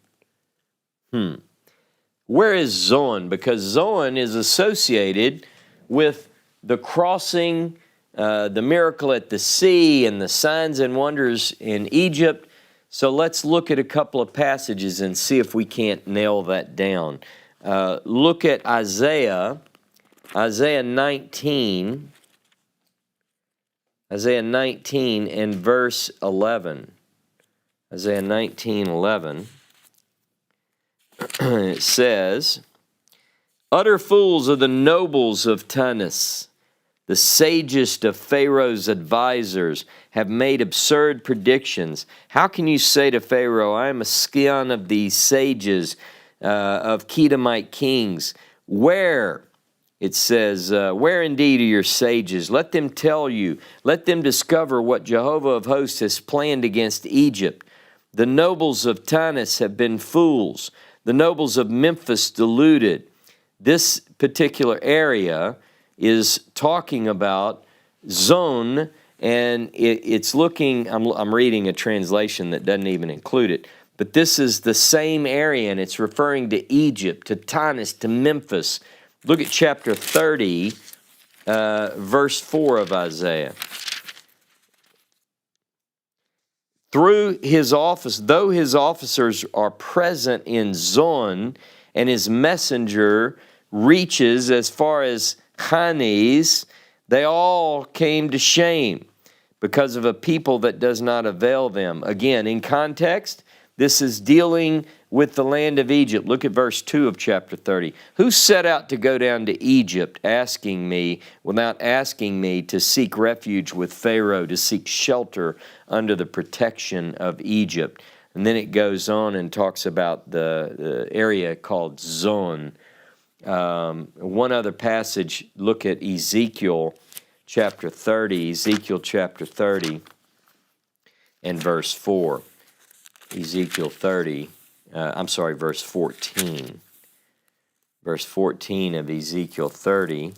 Where is Zoan? Because Zoan is associated with the crossing, the miracle at the sea, and the signs and wonders in Egypt. So let's look at a couple of passages and see if we can't nail that down. Look at Isaiah 19. Isaiah 19 and verse 11. Isaiah 19:11. It says, utter fools are the nobles of Tanis. The sagest of Pharaoh's advisors have made absurd predictions. How can you say to Pharaoh, I am a scion of the sages of Kedemite kings? Where? It says, where indeed are your sages? Let them tell you. Let them discover what Jehovah of hosts has planned against Egypt. The nobles of Tanis have been fools. The nobles of Memphis deluded. This particular area is talking about zone, and it's looking, I'm reading a translation that doesn't even include it, but this is the same area, and it's referring to Egypt, to Tanis, to Memphis. Look at chapter 30, verse 4 of Isaiah. Through his office, though his officers are present in Zon, and his messenger reaches as far as Hanes, they all came to shame because of a people that does not avail them. Again, in context, this is dealing with the land of Egypt. Look at verse 2 of chapter 30. Who set out to go down to Egypt, without asking me, to seek refuge with Pharaoh, to seek shelter under the protection of Egypt? And then it goes on and talks about the area called Zon. One other passage, look at Ezekiel chapter 30, and verse 4. Ezekiel 30, verse 14. Verse 14 of Ezekiel 30.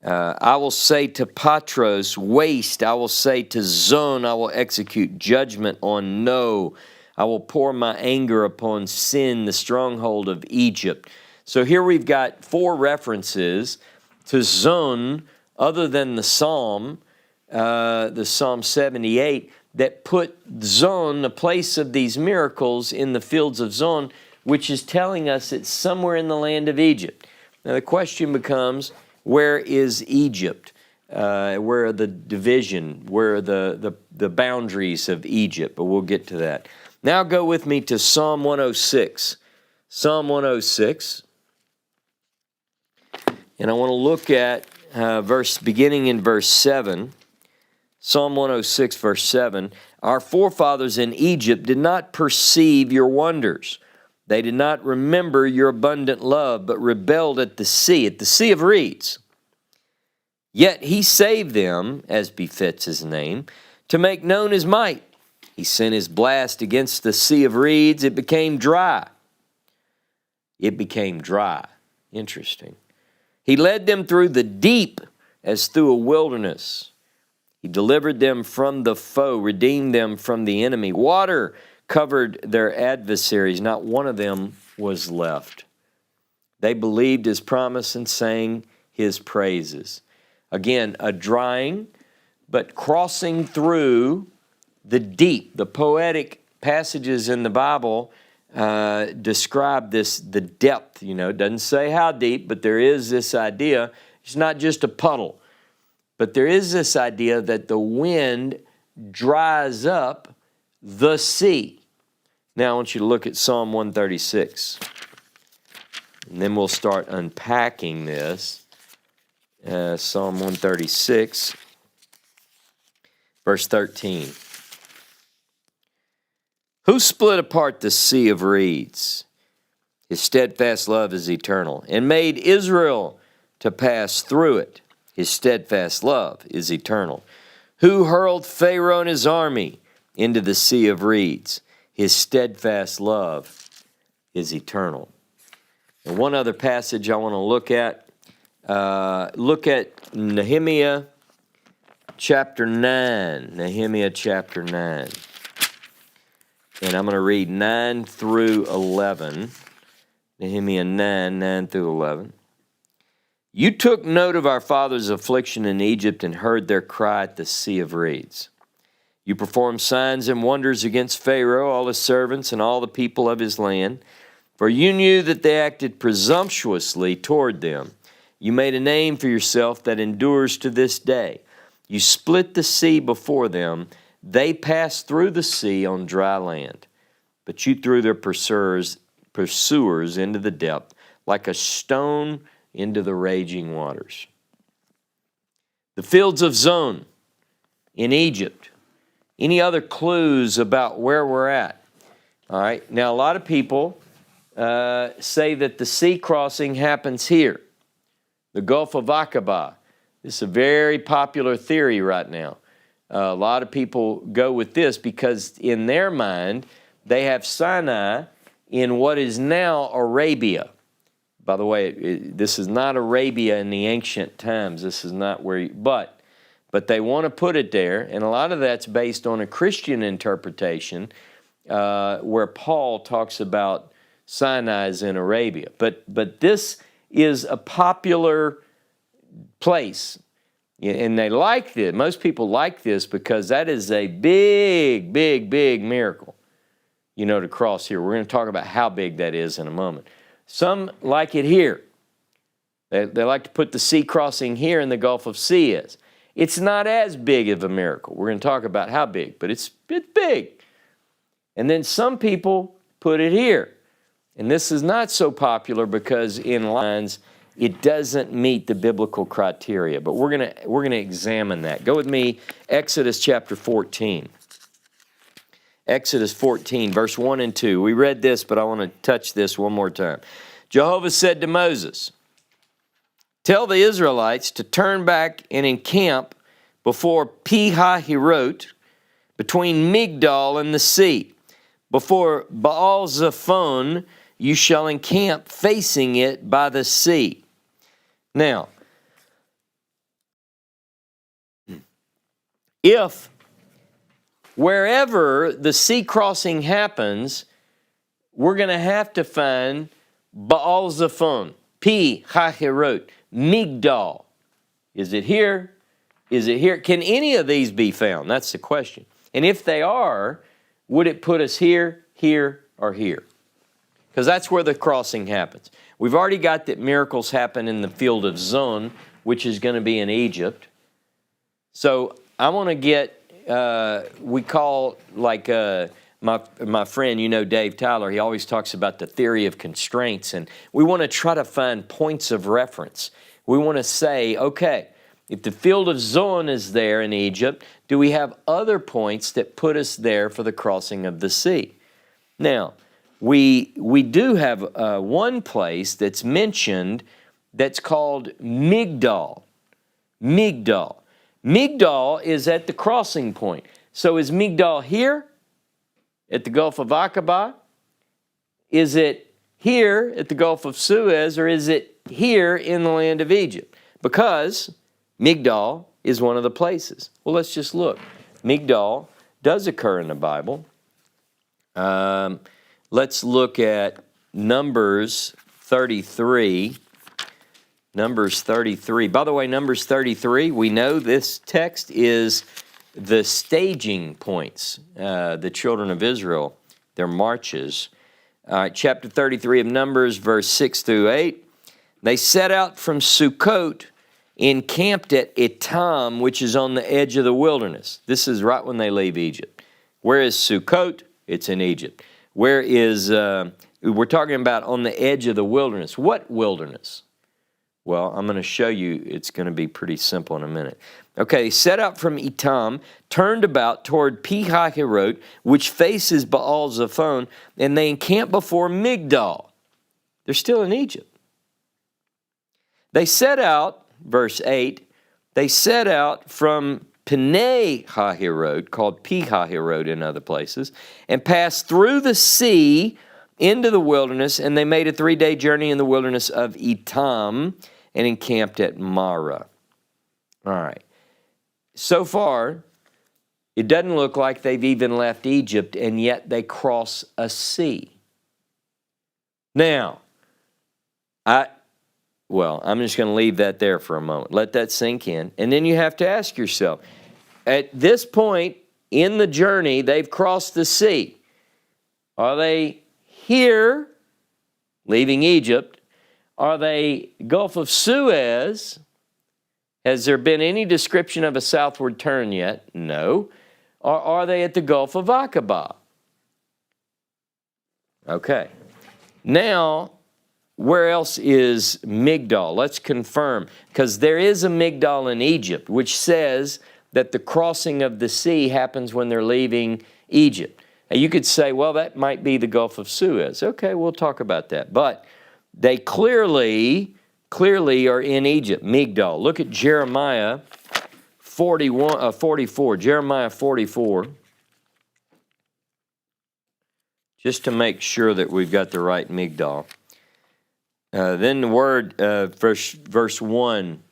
I will say to Patros, waste. I will say to Zon, I will execute judgment on No. I will pour my anger upon Sin, the stronghold of Egypt. So here we've got 4 references to Zon, other than the Psalm 78, that put Zon, the place of these miracles, in the fields of Zon, which is telling us it's somewhere in the land of Egypt. Now the question becomes, where is Egypt? Where are the division? Where are the boundaries of Egypt? But we'll get to that. Now go with me to Psalm 106. Psalm 106. And I want to look at beginning in verse 7. Psalm 106, verse 7. Our forefathers in Egypt did not perceive your wonders. They did not remember your abundant love, but rebelled at the sea of reeds. Yet he saved them, as befits his name, to make known his might. He sent his blast against the sea of reeds. It became dry. Interesting. He led them through the deep as through a wilderness. He delivered them from the foe, redeemed them from the enemy. Water covered their adversaries. Not one of them was left. They believed his promise and sang his praises. Again, a drying, but crossing through the deep. The poetic passages in the Bible describe the depth. It doesn't say how deep, but there is this idea. It's not just a puddle. But there is this idea that the wind dries up the sea. Now I want you to look at Psalm 136. And then we'll start unpacking this. Psalm 136, verse 13. Who split apart the sea of reeds? His steadfast love is eternal, and made Israel to pass through it. His steadfast love is eternal. Who hurled Pharaoh and his army into the sea of reeds? His steadfast love is eternal. And one other passage I want to look at Nehemiah chapter 9. Nehemiah chapter 9. And I'm going to read 9 through 11. Nehemiah 9 through 11. You took note of our fathers' affliction in Egypt and heard their cry at the sea of reeds. You performed signs and wonders against Pharaoh, all his servants, and all the people of his land, for you knew that they acted presumptuously toward them. You made a name for yourself that endures to this day. You split the sea before them. They passed through the sea on dry land, but you threw their pursuers into the depth, like a stone into the raging waters. The fields of Zon in Egypt. Any other clues about where we're at? All right. Now, a lot of people say that the sea crossing happens here, the Gulf of Aqaba. This is a very popular theory right now. A lot of people go with this because in their mind, they have Sinai in what is now Arabia. By the way, this is not Arabia in the ancient times. This is not where but they want to put it there, and a lot of that's based on a Christian interpretation where Paul talks about Sinai's in Arabia. But this is a popular place, and they like this. Most people like this because that is a big, big, big miracle, to cross here. We're going to talk about how big that is in a moment. Some like it here. They like to put the sea crossing here in the Gulf of Suez. It's not as big of a miracle. We're going to talk about how big, but it's big. And then some people put it here. And this is not so popular because in lines it doesn't meet the biblical criteria. But we're going to examine that. Go with me, Exodus chapter 14. Exodus 14, verse 1 and 2. We read this, but I want to touch this one more time. Jehovah said to Moses, "Tell the Israelites to turn back and encamp before Pi-Hahirot, between Migdol and the sea. Before Baal-Zephon you shall encamp facing it by the sea." Now, if wherever the sea crossing happens, we're going to have to find Baal-Zephon, Pi-Hahirot, Migdol. Is it here? Is it here? Can any of these be found? That's the question. And if they are, would it put us here, here, or here? Because that's where the crossing happens. We've already got that miracles happen in the field of Zon, which is going to be in Egypt. So I want to get, we call like my friend, Dave Tyler, he always talks about the theory of constraints, and we want to try to find points of reference. We want to say, okay, if the field of Zon is there in Egypt, do we have other points that put us there for the crossing of the sea? Now, we do have one place that's mentioned that's called Migdol. Migdol. Migdol is at the crossing point. So is Migdol here at the Gulf of Aqaba? Is it here at the Gulf of Suez, or is it here in the land of Egypt? Because Migdol is one of the places. Well, let's just look. Migdol does occur in the Bible. Let's look at Numbers 33. Numbers 33. By the way, Numbers 33, we know this text is the staging points, the children of Israel, their marches. Chapter 33 of Numbers, verse 6 through 8. They set out from Sukkot, encamped at Etam, which is on the edge of the wilderness. This is right when they leave Egypt. Where is Sukkot? It's in Egypt. Where is, we're talking about on the edge of the wilderness. What wilderness? Well, I'm going to show you. It's going to be pretty simple in a minute. Okay, set out from Etam, turned about toward Pi-Hahirot, which faces Baal-Zephon, and they encamped before Migdol. They're still in Egypt. They set out, verse 8, they set out from Pnei-Hahirot, called Pi-Hahirot in other places, and passed through the sea into the wilderness, and they made a 3-day journey in the wilderness of Etam and encamped at Marah. All right. So far, it doesn't look like they've even left Egypt, and yet they cross a sea. Now, I'm just going to leave that there for a moment. Let that sink in. And then you have to ask yourself, at this point in the journey, they've crossed the sea. Are they here, leaving Egypt? Are they Gulf of Suez? Has there been any description of a southward turn yet? No. Or are they at the Gulf of Aqaba? Okay. Now, where else is Migdol? Let's confirm, because there is a Migdol in Egypt, which says that the crossing of the sea happens when they're leaving Egypt. Now, you could say, well, that might be the Gulf of Suez. Okay, we'll talk about that. But they clearly are in Egypt, Migdol. Look at Jeremiah 44. Jeremiah 44. Just to make sure that we've got the right Migdol. Then the word, verse 1,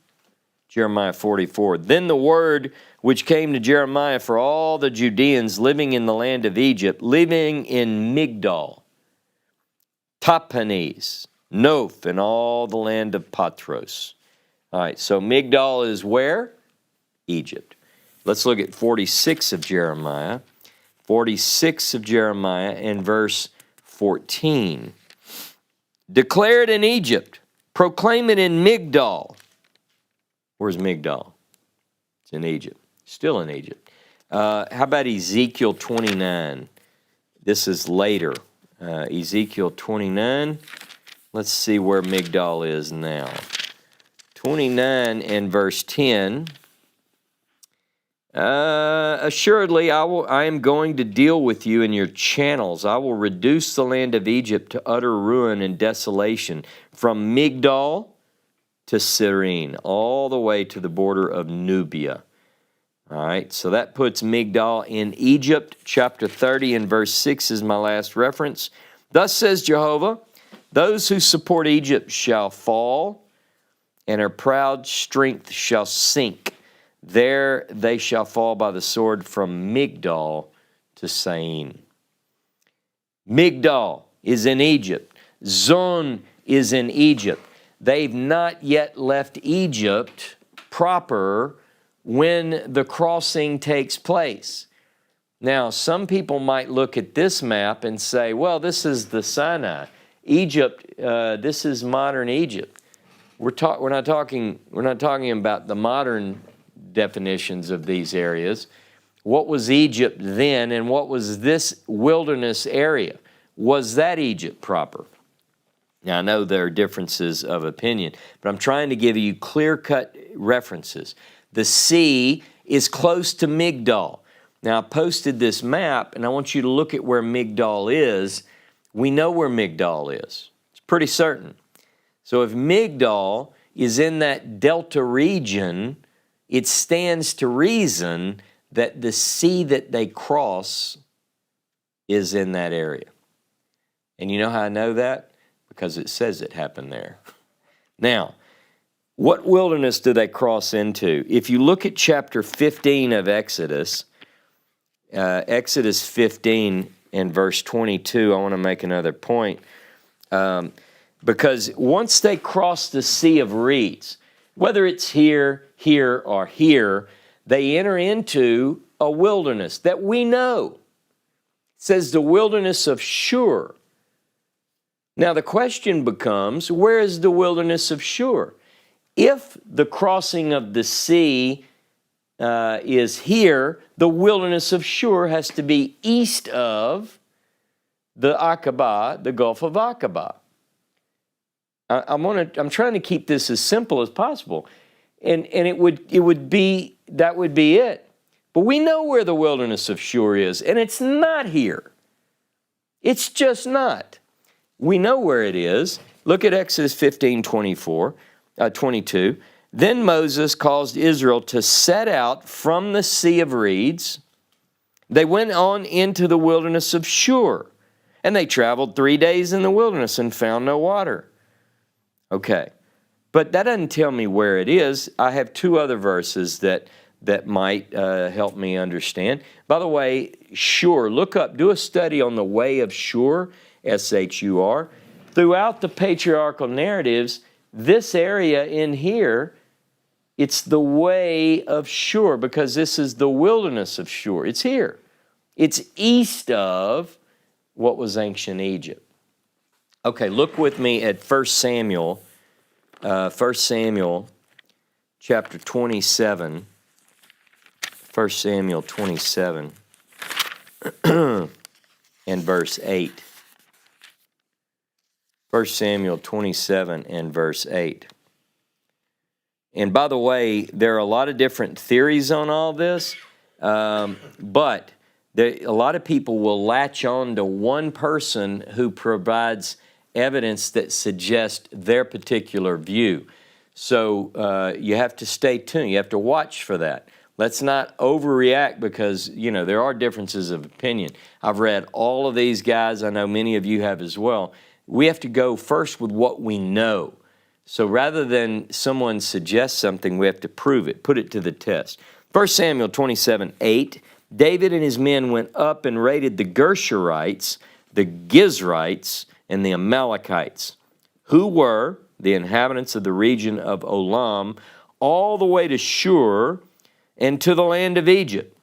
Jeremiah 44. Then the word which came to Jeremiah for all the Judeans living in the land of Egypt, living in Migdol, Tahpanhes, Noph, and all the land of Patros. All right, so Migdol is where? Egypt. Let's look at 46 of Jeremiah. 46 of Jeremiah and verse 14. Declare it in Egypt. Proclaim it in Migdol. Where's Migdol? It's in Egypt. Still in Egypt. How about Ezekiel 29? This is later. Ezekiel 29. Let's see where Migdol is now. 29 and verse 10. Assuredly, I am going to deal with you in your channels. I will reduce the land of Egypt to utter ruin and desolation, from Migdol to Syene, all the way to the border of Nubia. All right, so that puts Migdol in Egypt. Chapter 30 and verse 6 is my last reference. Thus says Jehovah, those who support Egypt shall fall, and her proud strength shall sink. There they shall fall by the sword from Migdol to Syene. Migdol is in Egypt. Zon is in Egypt. They've not yet left Egypt proper when the crossing takes place. Now, some people might look at this map and say, well, this is the Sinai. Egypt, this is modern Egypt. We're not talking about the modern definitions of these areas. What was Egypt then, and what was this wilderness area? Was that Egypt proper? Now, I know there are differences of opinion, but I'm trying to give you clear-cut references. The sea is close to Migdol. Now, I posted this map, and I want you to look at where Migdol is. We know where Migdol is. It's pretty certain. So if Migdol is in that delta region, it stands to reason that the sea that they cross is in that area. And you know how I know that? Because it says it happened there. Now, what wilderness do they cross into? If you look at chapter 15 of Exodus, Exodus 15 and verse 22, I want to make another point. Because once they cross the Sea of Reeds, whether it's here, or here, they enter into a wilderness that we know. It says the wilderness of Shur. Now the question becomes, where is the wilderness of Shur? If the crossing of the sea is here, the wilderness of Shur has to be east of the Aqaba, the Gulf of Aqaba. I'm trying to keep this as simple as possible, and that would be it. But we know where the wilderness of Shur is, and it's not here. It's just not. We know where it is. Look at Exodus 15:22. Then Moses caused Israel to set out from the Sea of Reeds. They went on into the wilderness of Shur, and they traveled 3 days in the wilderness and found no water. Okay, but that doesn't tell me where it is. I have two other verses that might help me understand. By the way, Shur, do a study on the way of Shur, S-H-U-R. Throughout the patriarchal narratives, this area in here, it's the way of Shur, because this is the wilderness of Shur. It's here. It's east of what was ancient Egypt. Okay, look with me at 1 Samuel chapter 27. 1 Samuel 27 and verse 8. 1 Samuel 27 and verse 8. And by the way, there are a lot of different theories on all this, but a lot of people will latch on to one person who provides evidence that suggests their particular view. So you have to stay tuned. You have to watch for that. Let's not overreact because, there are differences of opinion. I've read all of these guys. I know many of you have as well. we have to go first with what we know. So rather than someone suggest something, we have to prove it, put it to the test. 1 Samuel 27:8, David and his men went up and raided the Gershurites, the Gizrites, and the Amalekites, who were the inhabitants of the region of Olam, all the way to Shur and to the land of Egypt.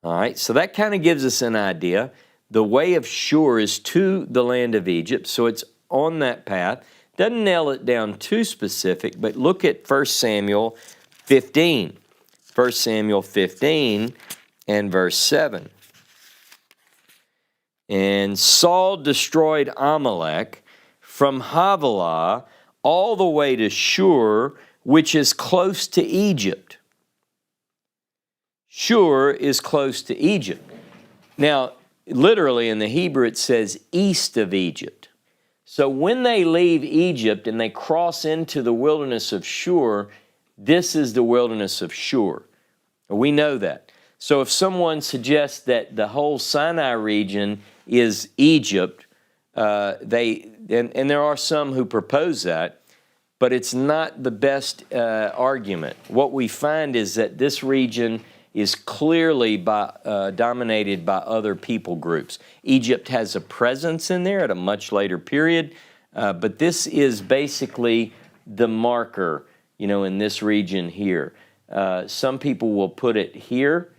All right, so that kind of gives us an idea. The way of Shur is to the land of Egypt, so it's on that path. Doesn't nail it down too specific, but look at 1 Samuel 15. 1 Samuel 15 and verse 7. And Saul destroyed Amalek from Havilah all the way to Shur, which is close to Egypt. Shur is close to Egypt. Now, literally in the Hebrew it says east of Egypt. So when they leave Egypt and they cross into the wilderness of Shur, this is the wilderness of Shur. We know that. So if someone suggests that the whole Sinai region is Egypt, and there are some who propose that, but it's not the best argument. What we find is that this region is clearly dominated by other people groups. Egypt has a presence in there at a much later period, but this is basically the marker, in this region here. Some people will put it here,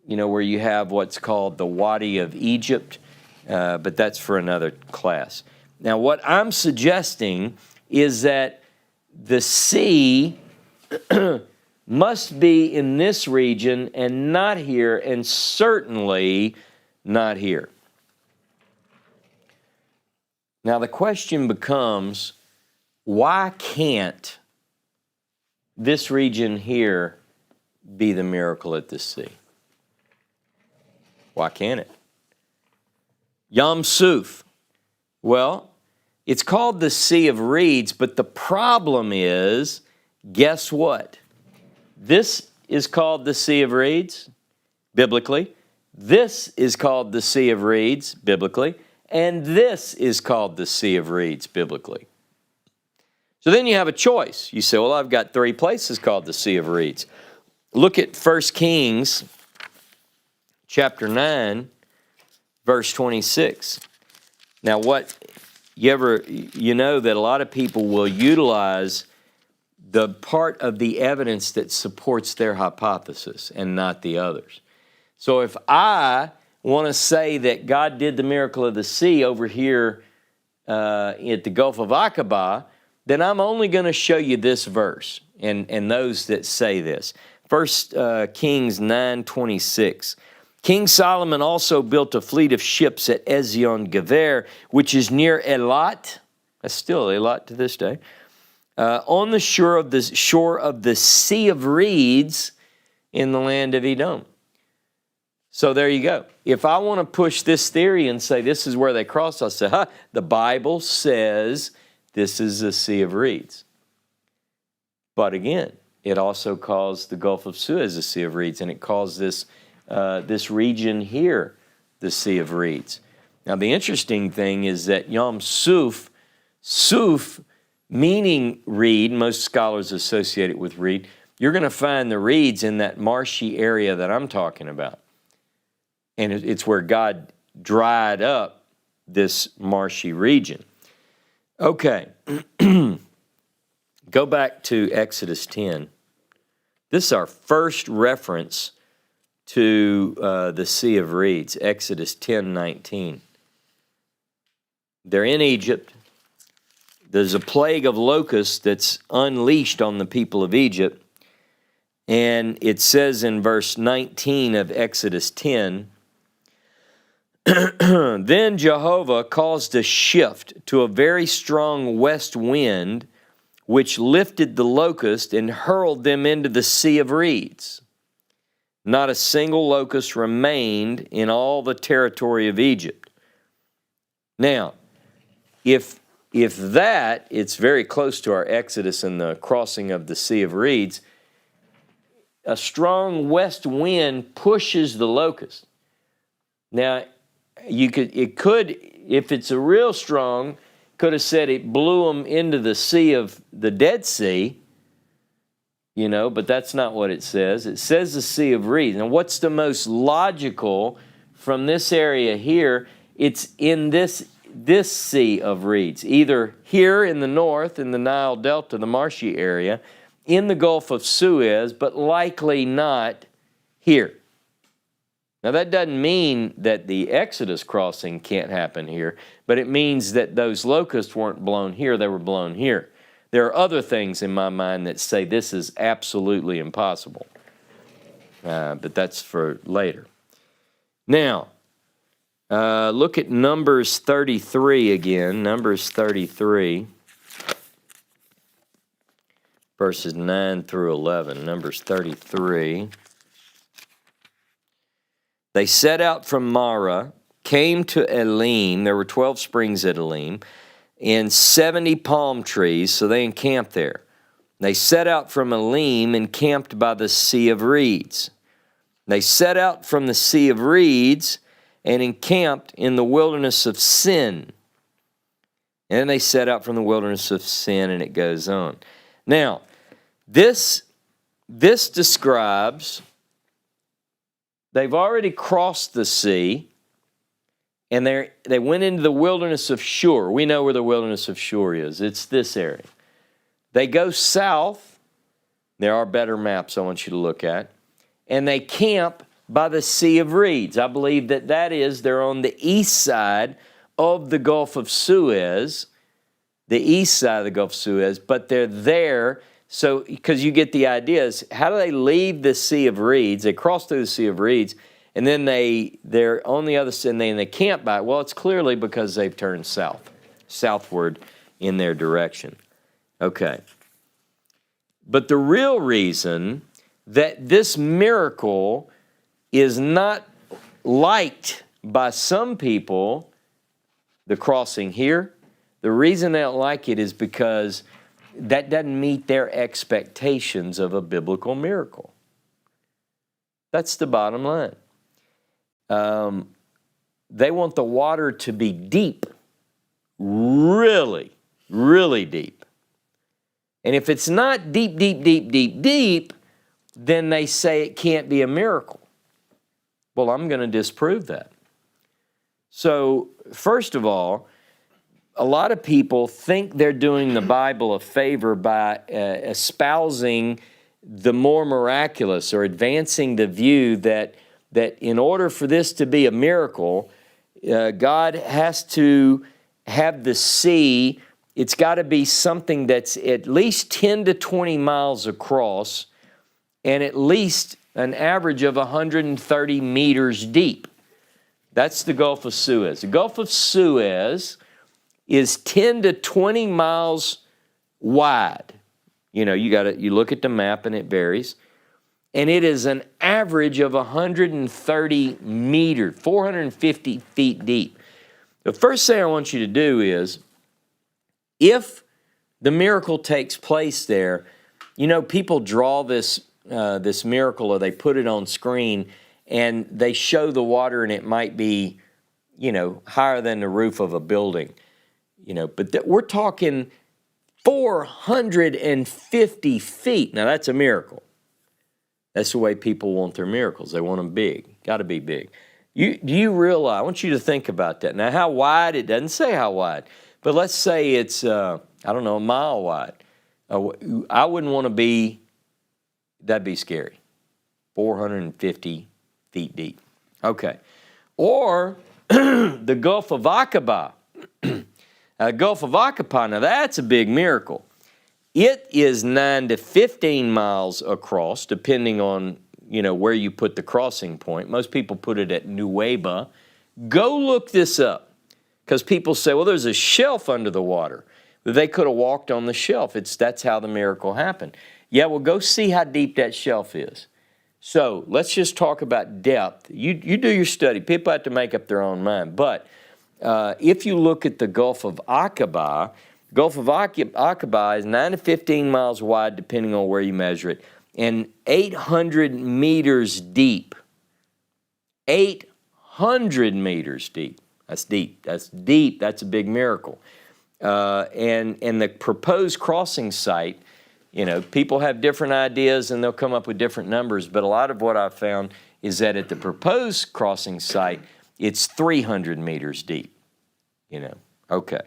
where you have what's called the Wadi of Egypt, but that's for another class. Now, what I'm suggesting is that the sea must be in this region and not here, and certainly not here. Now, the question becomes, why can't this region here be the miracle at the sea? Why can't it? Yam Suf. Well, it's called the Sea of Reeds, but the problem is, guess what? This is called the Sea of Reeds, biblically. This is called the Sea of Reeds, biblically. And this is called the Sea of Reeds, biblically. So then you have a choice. You say, well, I've got 3 places called the Sea of Reeds. Look at 1 Kings chapter 9, verse 26. Now, you know that a lot of people will utilize the part of the evidence that supports their hypothesis and not the others. So if I want to say that God did the miracle of the sea over here at the Gulf of Aqaba, then I'm only going to show you this verse and those that say this. 1 Kings 9:26. King Solomon also built a fleet of ships at Ezion-Geber, which is near Elat. That's still Elat to this day. On the shore of the Sea of Reeds in the land of Edom. So there you go. If I want to push this theory and say this is where they crossed, I'll say, the Bible says this is the Sea of Reeds. But again, it also calls the Gulf of Suez the Sea of Reeds, and it calls this region here the Sea of Reeds. Now, the interesting thing is that Yam Suf, meaning reed, most scholars associate it with reed, you're going to find the reeds in that marshy area that I'm talking about. And it's where God dried up this marshy region. Okay, go back to Exodus 10. This is our first reference to the Sea of Reeds, Exodus 10:19. They're in Egypt. There's a plague of locusts that's unleashed on the people of Egypt. And it says in verse 19 of Exodus 10, then Jehovah caused a shift to a very strong west wind, which lifted the locust and hurled them into the Sea of Reeds. Not a single locust remained in all the territory of Egypt. Now, if that, it's very close to our Exodus and the crossing of the Sea of Reeds, a strong west wind pushes the locust. Now, if it's a real strong, could have said it blew them into the sea of the Dead Sea, but that's not what it says. It says the Sea of Reeds. And what's the most logical from this area here? It's in this Sea of Reeds, either here in the north, in the Nile Delta, the marshy area, in the Gulf of Suez, but likely not here. Now, that doesn't mean that the Exodus crossing can't happen here, but it means that those locusts weren't blown here, they were blown here. There are other things in my mind that say this is absolutely impossible, but that's for later. Now, look at Numbers 33 again, Numbers 33, verses 9 through 11, Numbers 33. They set out from Marah, came to Elim. There were 12 springs at Elim, and 70 palm trees, so they encamped there. They set out from Elim and camped by the Sea of Reeds. They set out from the Sea of Reeds and encamped in the wilderness of Sin. And they set out from the wilderness of Sin, and it goes on. Now, this describes, they've already crossed the sea, and they went into the wilderness of Shur. We know where the wilderness of Shur is. It's this area. They go south. There are better maps I want you to look at. And they camp by the Sea of Reeds. I believe that is, they're on the east side of the Gulf of Suez, the east side of the Gulf of Suez, but they're there. So, because you get the idea, is how do they leave the Sea of Reeds? They cross through the Sea of Reeds, and then they're on the other side, and they camp by it. Well, it's clearly because they've turned southward in their direction. Okay. But the real reason that this miracle is not liked by some people, the crossing here, the reason they don't like it is because that doesn't meet their expectations of a biblical miracle. That's the bottom line. They want the water to be deep, really, really deep. And if it's not deep, then they say it can't be a miracle. Well, I'm going to disprove that. So, first of all, a lot of people think they're doing the Bible a favor by espousing the more miraculous or advancing the view that in order for this to be a miracle, God has to have the sea, it's got to be something that's at least 10 to 20 miles across and at least an average of 130 meters deep. That's the Gulf of Suez. The Gulf of Suez is 10 to 20 miles wide. You look at the map and it varies. And it is an average of 130 meters, 450 feet deep. The first thing I want you to do is, if the miracle takes place there, people draw this miracle, or they put it on screen and they show the water, and it might be, higher than the roof of a building, but we're talking 450 feet. Now that's a miracle. That's the way people want their miracles. They want them big. Got to be big. Do you realize, I want you to think about that. Now, how wide? It doesn't say how wide. But let's say it's, a mile wide. I wouldn't want to be, that'd be scary. 450 feet deep. Okay. Or the Gulf of Aqaba. Gulf of Aqaba, now that's a big miracle. It is 9 to 15 miles across, depending on, where you put the crossing point. Most people put it at Nuweiba. Go look this up, because people say, well, there's a shelf under the water. They could have walked on the shelf. That's how the miracle happened. Yeah, well, go see how deep that shelf is. So let's just talk about depth. You do your study. People have to make up their own mind. But if you look at the Gulf of Aqaba, Aqaba is 9 to 15 miles wide, depending on where you measure it, and 800 meters deep. 300 meters deep. That's deep. That's deep. That's a big miracle. And the proposed crossing site, people have different ideas and they'll come up with different numbers, but a lot of what I've found is that at the proposed crossing site, it's 300 meters deep. Okay.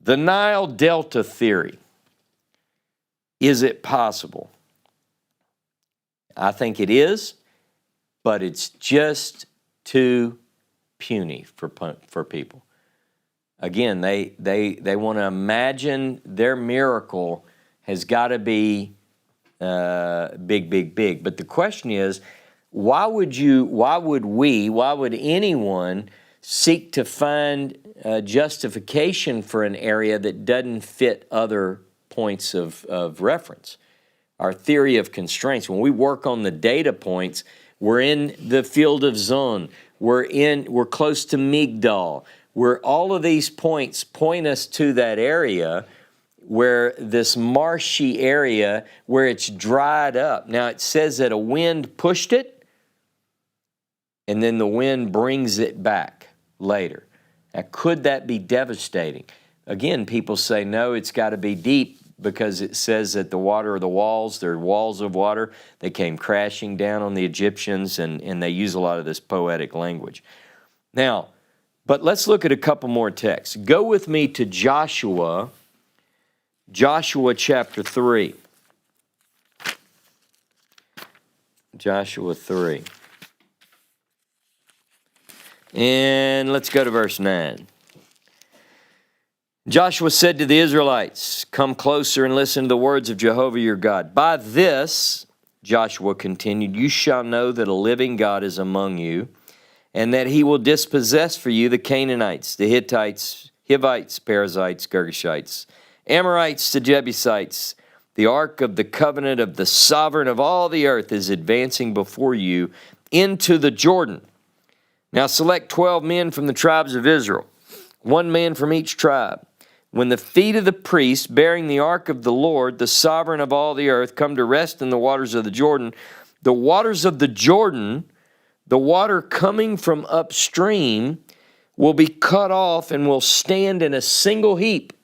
The Nile Delta theory. Is it possible? I think it is, but it's just too puny for people. Again, they want to imagine their miracle has got to be big, big, big. But the question is, why would anyone seek to find justification for an area that doesn't fit other points of reference? Our theory of constraints, when we work on the data points, we're in the field of Zon, we're close to Migdal, where all of these points point us to that area where this marshy area where it's dried up. Now it says that a wind pushed it and then the wind brings it back later. Now could that be devastating? Again, people say no, it's got to be deep because it says that the water of the walls, they're walls of water, they came crashing down on the Egyptians, and they use a lot of this poetic language. Now, but let's look at a couple more texts. Go with me to Joshua chapter 3. Joshua 3. And let's go to verse 9. Joshua said to the Israelites, "Come closer and listen to the words of Jehovah your God. By this," Joshua continued, "you shall know that a living God is among you, and that he will dispossess for you the Canaanites, the Hittites, Hivites, Perizzites, Girgashites, Amorites, the Jebusites. The ark of the covenant of the sovereign of all the earth is advancing before you into the Jordan. Now select 12 men from the tribes of Israel, 1 man from each tribe. When the feet of the priests bearing the ark of the Lord, the sovereign of all the earth, come to rest in the waters of the Jordan, the waters of the Jordan, the water coming from upstream, will be cut off and will stand in a single heap."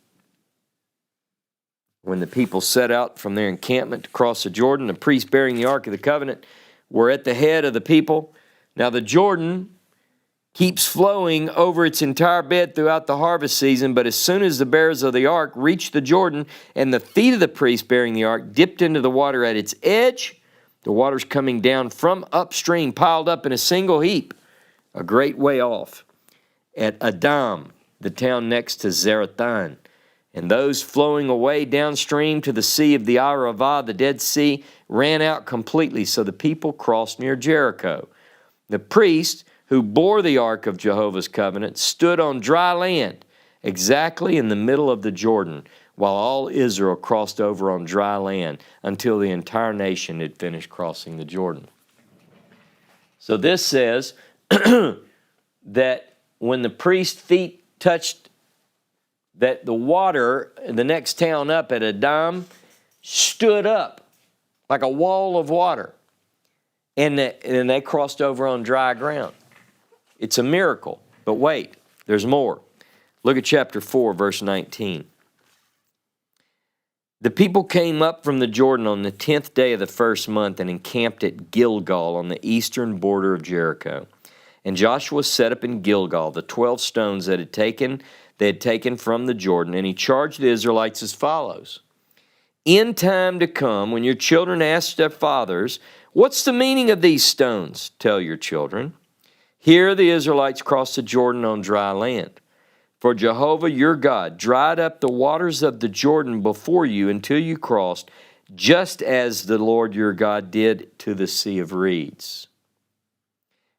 When the people set out from their encampment to cross the Jordan, the priests bearing the ark of the covenant were at the head of the people. Now the Jordan keeps flowing over its entire bed throughout the harvest season, but as soon as the bearers of the ark reached the Jordan and the feet of the priests bearing the ark dipped into the water at its edge, the waters coming down from upstream piled up in a single heap a great way off at Adam, the town next to Zarethan. And those flowing away downstream to the sea of the Arava, the Dead Sea, ran out completely, so the people crossed near Jericho. The priest who bore the ark of Jehovah's covenant stood on dry land, exactly in the middle of the Jordan, while all Israel crossed over on dry land until the entire nation had finished crossing the Jordan. So this says that when the priest's feet touched, that the water in the next town up at Adam stood up like a wall of water, and they crossed over on dry ground. It's a miracle, but wait, there's more. Look at chapter 4, verse 19. The people came up from the Jordan on the 10th day of the first month and encamped at Gilgal on the eastern border of Jericho. And Joshua set up in Gilgal the 12 stones they had taken from the Jordan, and he charged the Israelites as follows. In time to come, when your children ask their fathers, "What's the meaning of these stones?" tell your children, "Here the Israelites crossed the Jordan on dry land. For Jehovah your God dried up the waters of the Jordan before you until you crossed, just as the Lord your God did to the Sea of Reeds,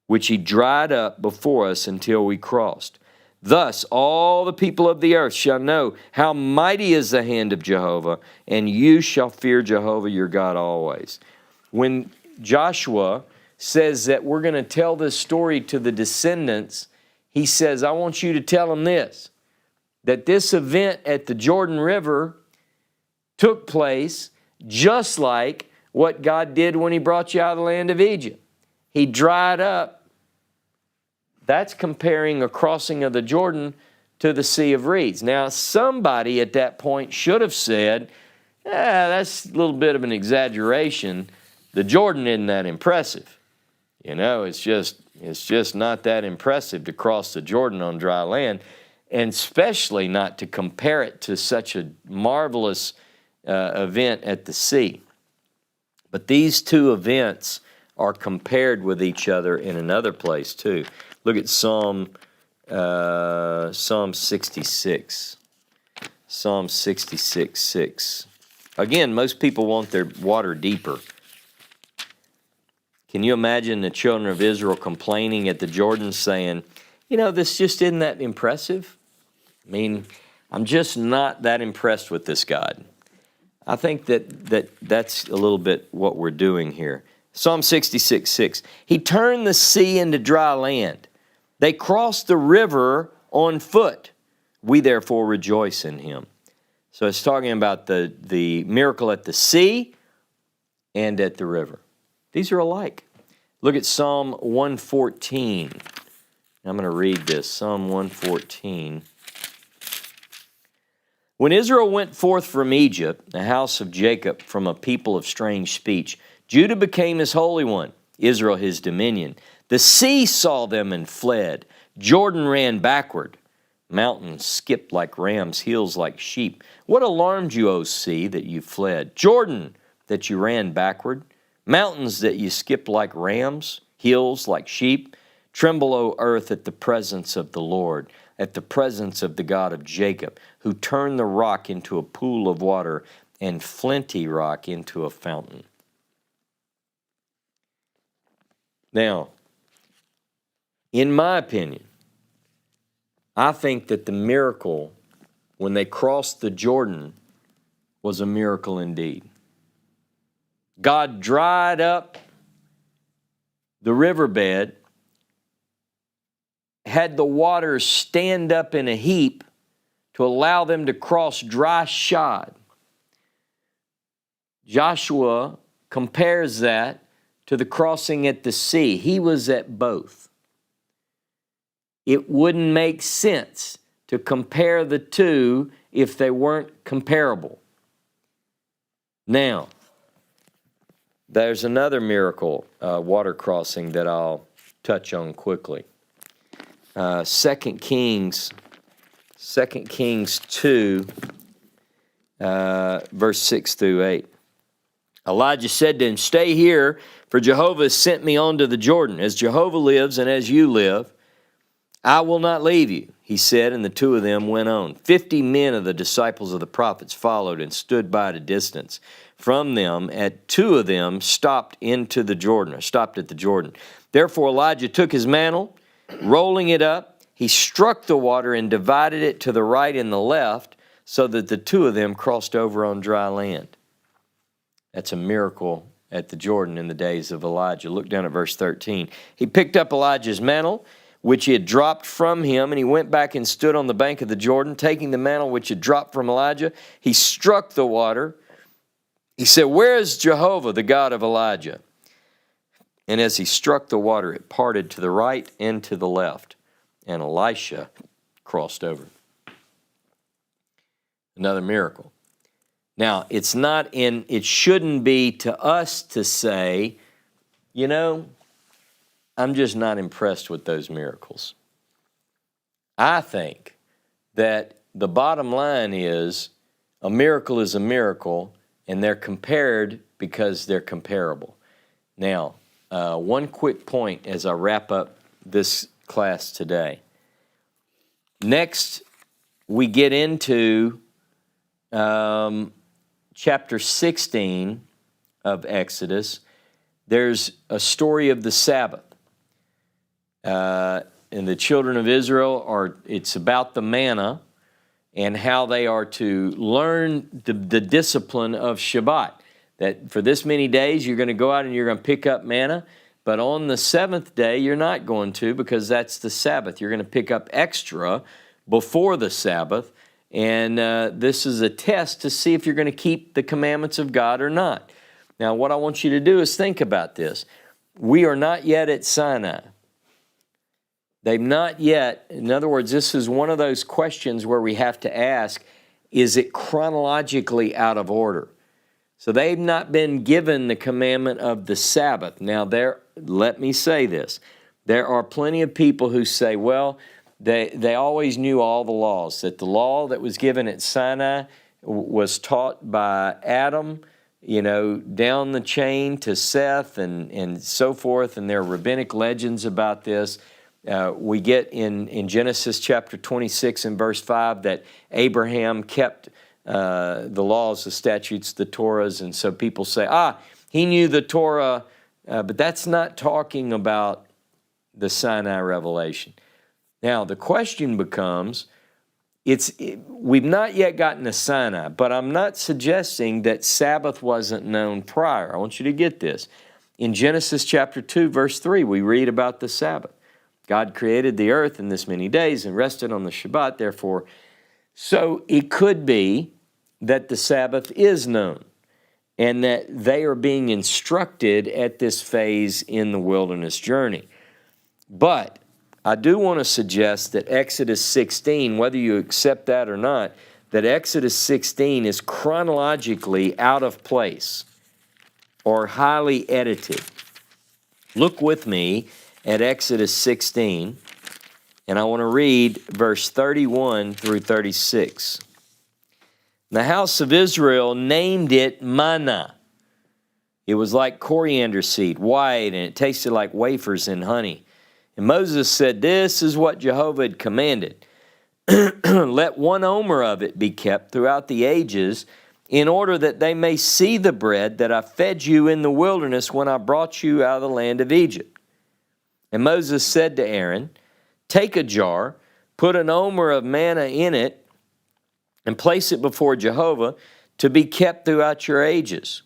which he dried up before us until we crossed. Thus all the people of the earth shall know how mighty is the hand of Jehovah, and you shall fear Jehovah your God always." When Joshua says that we're going to tell this story to the descendants, he says, I want you to tell them this, that this event at the Jordan River took place just like what God did when he brought you out of the land of Egypt. He dried up That's comparing a crossing of the Jordan to the Sea of Reeds. Now, somebody at that point should have said, that's a little bit of an exaggeration. The Jordan isn't that impressive. You know, it's just not that impressive to cross the Jordan on dry land, and especially not to compare it to such a marvelous event at the sea. But these two events are compared with each other in another place too. Look at Psalm 66. Psalm 66:6. Again, most people want their water deeper. Can you imagine the children of Israel complaining at the Jordan saying, you know, this just isn't that impressive? I mean, I'm just not that impressed with this God. I think that's a little bit what we're doing here. Psalm 66:6. He turned the sea into dry land. They crossed the river on foot. We therefore rejoice in him. So it's talking about the miracle at the sea and at the river. These are alike. Look at Psalm 114. I'm going to read this. Psalm 114. When Israel went forth from Egypt, the house of Jacob from a people of strange speech, Judah became his holy one, Israel his dominion. The sea saw them and fled. Jordan ran backward. Mountains skipped like rams, hills like sheep. What alarmed you, O sea, that you fled? Jordan, that you ran backward? Mountains that you skipped like rams, hills like sheep? Tremble, O earth, at the presence of the Lord, at the presence of the God of Jacob, who turned the rock into a pool of water and flinty rock into a fountain. Now, in my opinion, I think that the miracle when they crossed the Jordan was a miracle indeed. God dried up the riverbed, had the waters stand up in a heap to allow them to cross dry shod. Joshua compares that to the crossing at the sea. He was at both. It wouldn't make sense to compare the two if they weren't comparable. Now, there's another miracle, water crossing, that I'll touch on quickly. 2 Kings 2, verse 6 through 8. Elijah said to him, "Stay here, for Jehovah has sent me on to the Jordan. As Jehovah lives and as you live, I will not leave you," he said, and the two of them went on. 50 men of the disciples of the prophets followed and stood by at a distance from them. At two of them stopped at the Jordan. Therefore Elijah took his mantle, rolling it up, he struck the water and divided it to the right and the left, so that the two of them crossed over on dry land. That's a miracle at the Jordan in the days of Elijah. Look down at verse 13. He picked up Elijah's mantle, which he had dropped from him, and he went back and stood on the bank of the Jordan. Taking the mantle which had dropped from Elijah, he struck the water. He said, "Where is Jehovah, the God of Elijah?" And as he struck the water, it parted to the right and to the left, and Elisha crossed over. Another miracle. Now, it shouldn't be to us to say, you know, I'm just not impressed with those miracles. I think that the bottom line is a miracle, and they're compared because they're comparable. Now, one quick point as I wrap up this class today. Next, we get into chapter 16 of Exodus. There's a story of the Sabbath. And the children of Israel it's about the manna and how they are to learn the discipline of Shabbat. That for this many days you're going to go out and you're going to pick up manna, but on the seventh day you're not going to, because that's the Sabbath. You're going to pick up extra before the Sabbath, and this is a test to see if you're going to keep the commandments of God or not. Now, what I want you to do is think about this. We are not yet at Sinai. They've not yet, in other words, this is one of those questions where we have to ask, is it chronologically out of order? So they've not been given the commandment of the Sabbath. Now, let me say this. There are plenty of people who say, well, they always knew all the laws, that the law that was given at Sinai was taught by Adam, down the chain to Seth and so forth, and there are rabbinic legends about this. We get in Genesis chapter 26 and verse 5 that Abraham kept the laws, the statutes, the Torahs, and so people say, he knew the Torah, but that's not talking about the Sinai revelation. Now, the question becomes, we've not yet gotten to Sinai, but I'm not suggesting that Sabbath wasn't known prior. I want you to get this. In Genesis chapter 2, verse 3, we read about the Sabbath. God created the earth in this many days and rested on the Shabbat, therefore. So it could be that the Sabbath is known and that they are being instructed at this phase in the wilderness journey. But I do want to suggest that Exodus 16, whether you accept that or not, that Exodus 16 is chronologically out of place or highly edited. Look with me at Exodus 16, and I want to read verse 31 through 36. The house of Israel named it manna. It was like coriander seed, white, and it tasted like wafers and honey. And Moses said, this is what Jehovah had commanded. Let one omer of it be kept throughout the ages, in order that they may see the bread that I fed you in the wilderness when I brought you out of the land of Egypt. And Moses said to Aaron, take a jar, put an omer of manna in it, and place it before Jehovah to be kept throughout your ages.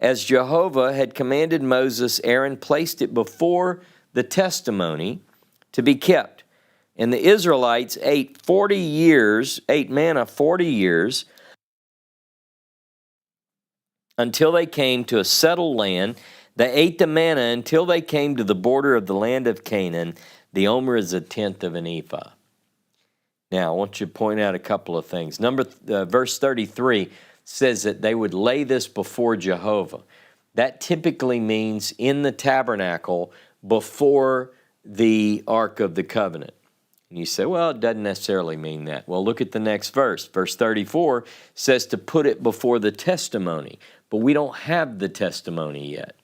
As Jehovah had commanded Moses, Aaron placed it before the testimony to be kept. And the Israelites ate manna 40 years, until they came to a settled land. They ate the manna until they came to the border of the land of Canaan. The omer is a tenth of an ephah. Now, I want you to point out a couple of things. Verse 33 says that they would lay this before Jehovah. That typically means in the tabernacle before the Ark of the Covenant. And you say, well, it doesn't necessarily mean that. Well, look at the next verse. Verse 34 says to put it before the testimony, but we don't have the testimony yet.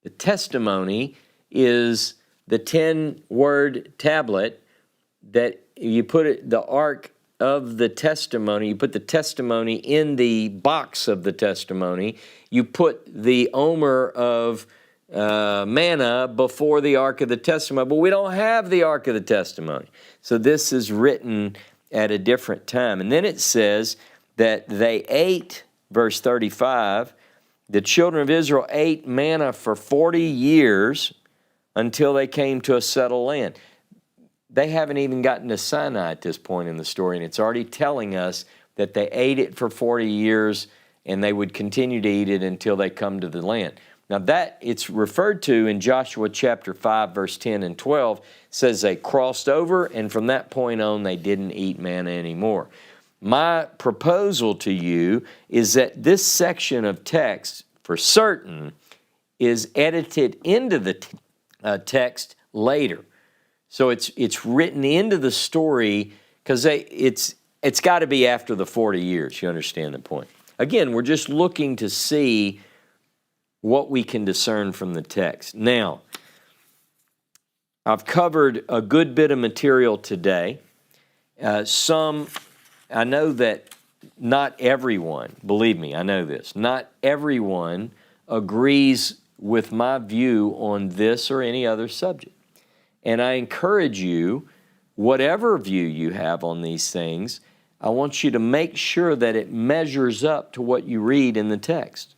The testimony is the 10-word tablet that you put the Ark of the testimony, you put the testimony in the box of the testimony, you put the omer of manna before the Ark of the Testimony, but we don't have the Ark of the Testimony. So this is written at a different time. And then it says that they ate, verse 35, the children of Israel ate manna for 40 years until they came to a settled land. They haven't even gotten to Sinai at this point in the story, and it's already telling us that they ate it for 40 years and they would continue to eat it until they come to the land. Now that it's referred to in Joshua chapter 5, verse 10 and 12, says they crossed over, and from that point on they didn't eat manna anymore. My proposal to you is that this section of text, for certain, is edited into the text later. So it's written into the story because it's got to be after the 40 years. You understand the point? Again, we're just looking to see what we can discern from the text. Now, I've covered a good bit of material today. I know that not everyone, believe me, I know this, not everyone agrees with my view on this or any other subject. And I encourage you, whatever view you have on these things, I want you to make sure that it measures up to what you read in the text.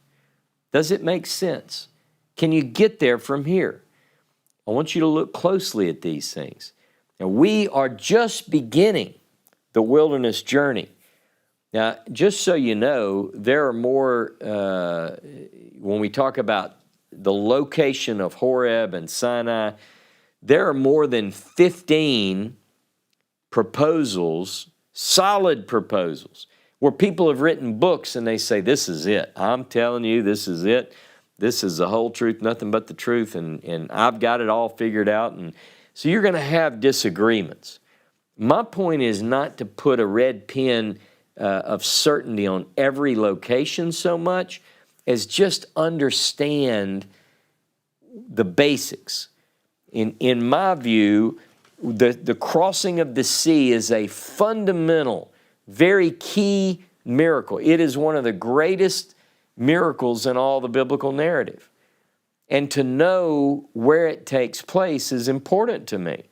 Does it make sense? Can you get there from here? I want you to look closely at these things. Now, we are just beginning the wilderness journey. Now, just so you know, there are more, when we talk about the location of Horeb and Sinai, there are more than 15 proposals, solid proposals, where people have written books and they say, this is it. I'm telling you, this is it. This is the whole truth, nothing but the truth, and I've got it all figured out. And so you're going to have disagreements. My point is not to put a red pen of certainty on every location so much as just understand the basics. In my view, the crossing of the sea is a fundamental, very key miracle. It is one of the greatest miracles in all the biblical narrative. And to know where it takes place is important to me.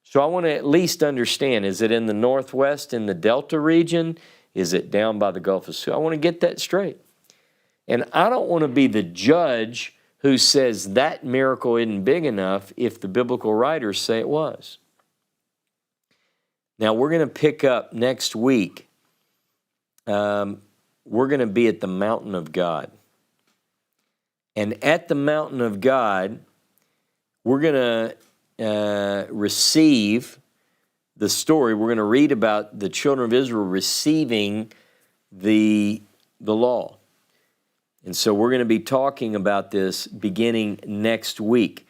So I want to at least understand, is it in the northwest, in the Delta region? Is it down by the Gulf of Suez? I want to get that straight. And I don't want to be the judge who says that miracle isn't big enough if the biblical writers say it was. Now, we're going to pick up next week. We're going to be at the mountain of God. And at the mountain of God, we're going to receive the story. We're going to read about the children of Israel receiving the law. And so we're going to be talking about this beginning next week.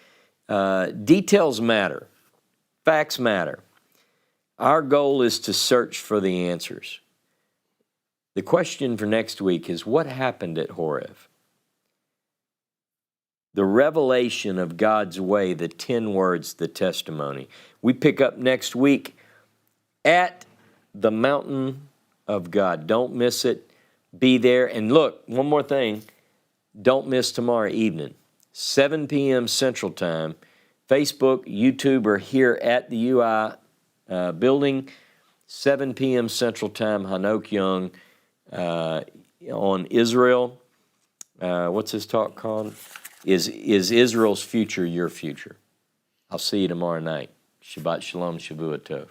Details matter. Facts matter. Our goal is to search for the answers. The question for next week is, what happened at Horeb? The revelation of God's way, the 10 words, the testimony. We pick up next week at the mountain of God. Don't miss it. Be there. And look, one more thing. Don't miss tomorrow evening, 7 p.m. Central Time. Facebook, YouTube are here at the UI building, 7 p.m. Central Time, Hanok Young on Israel. What's this talk called? Is Israel's future your future? I'll see you tomorrow night. Shabbat Shalom, Shavua Tov.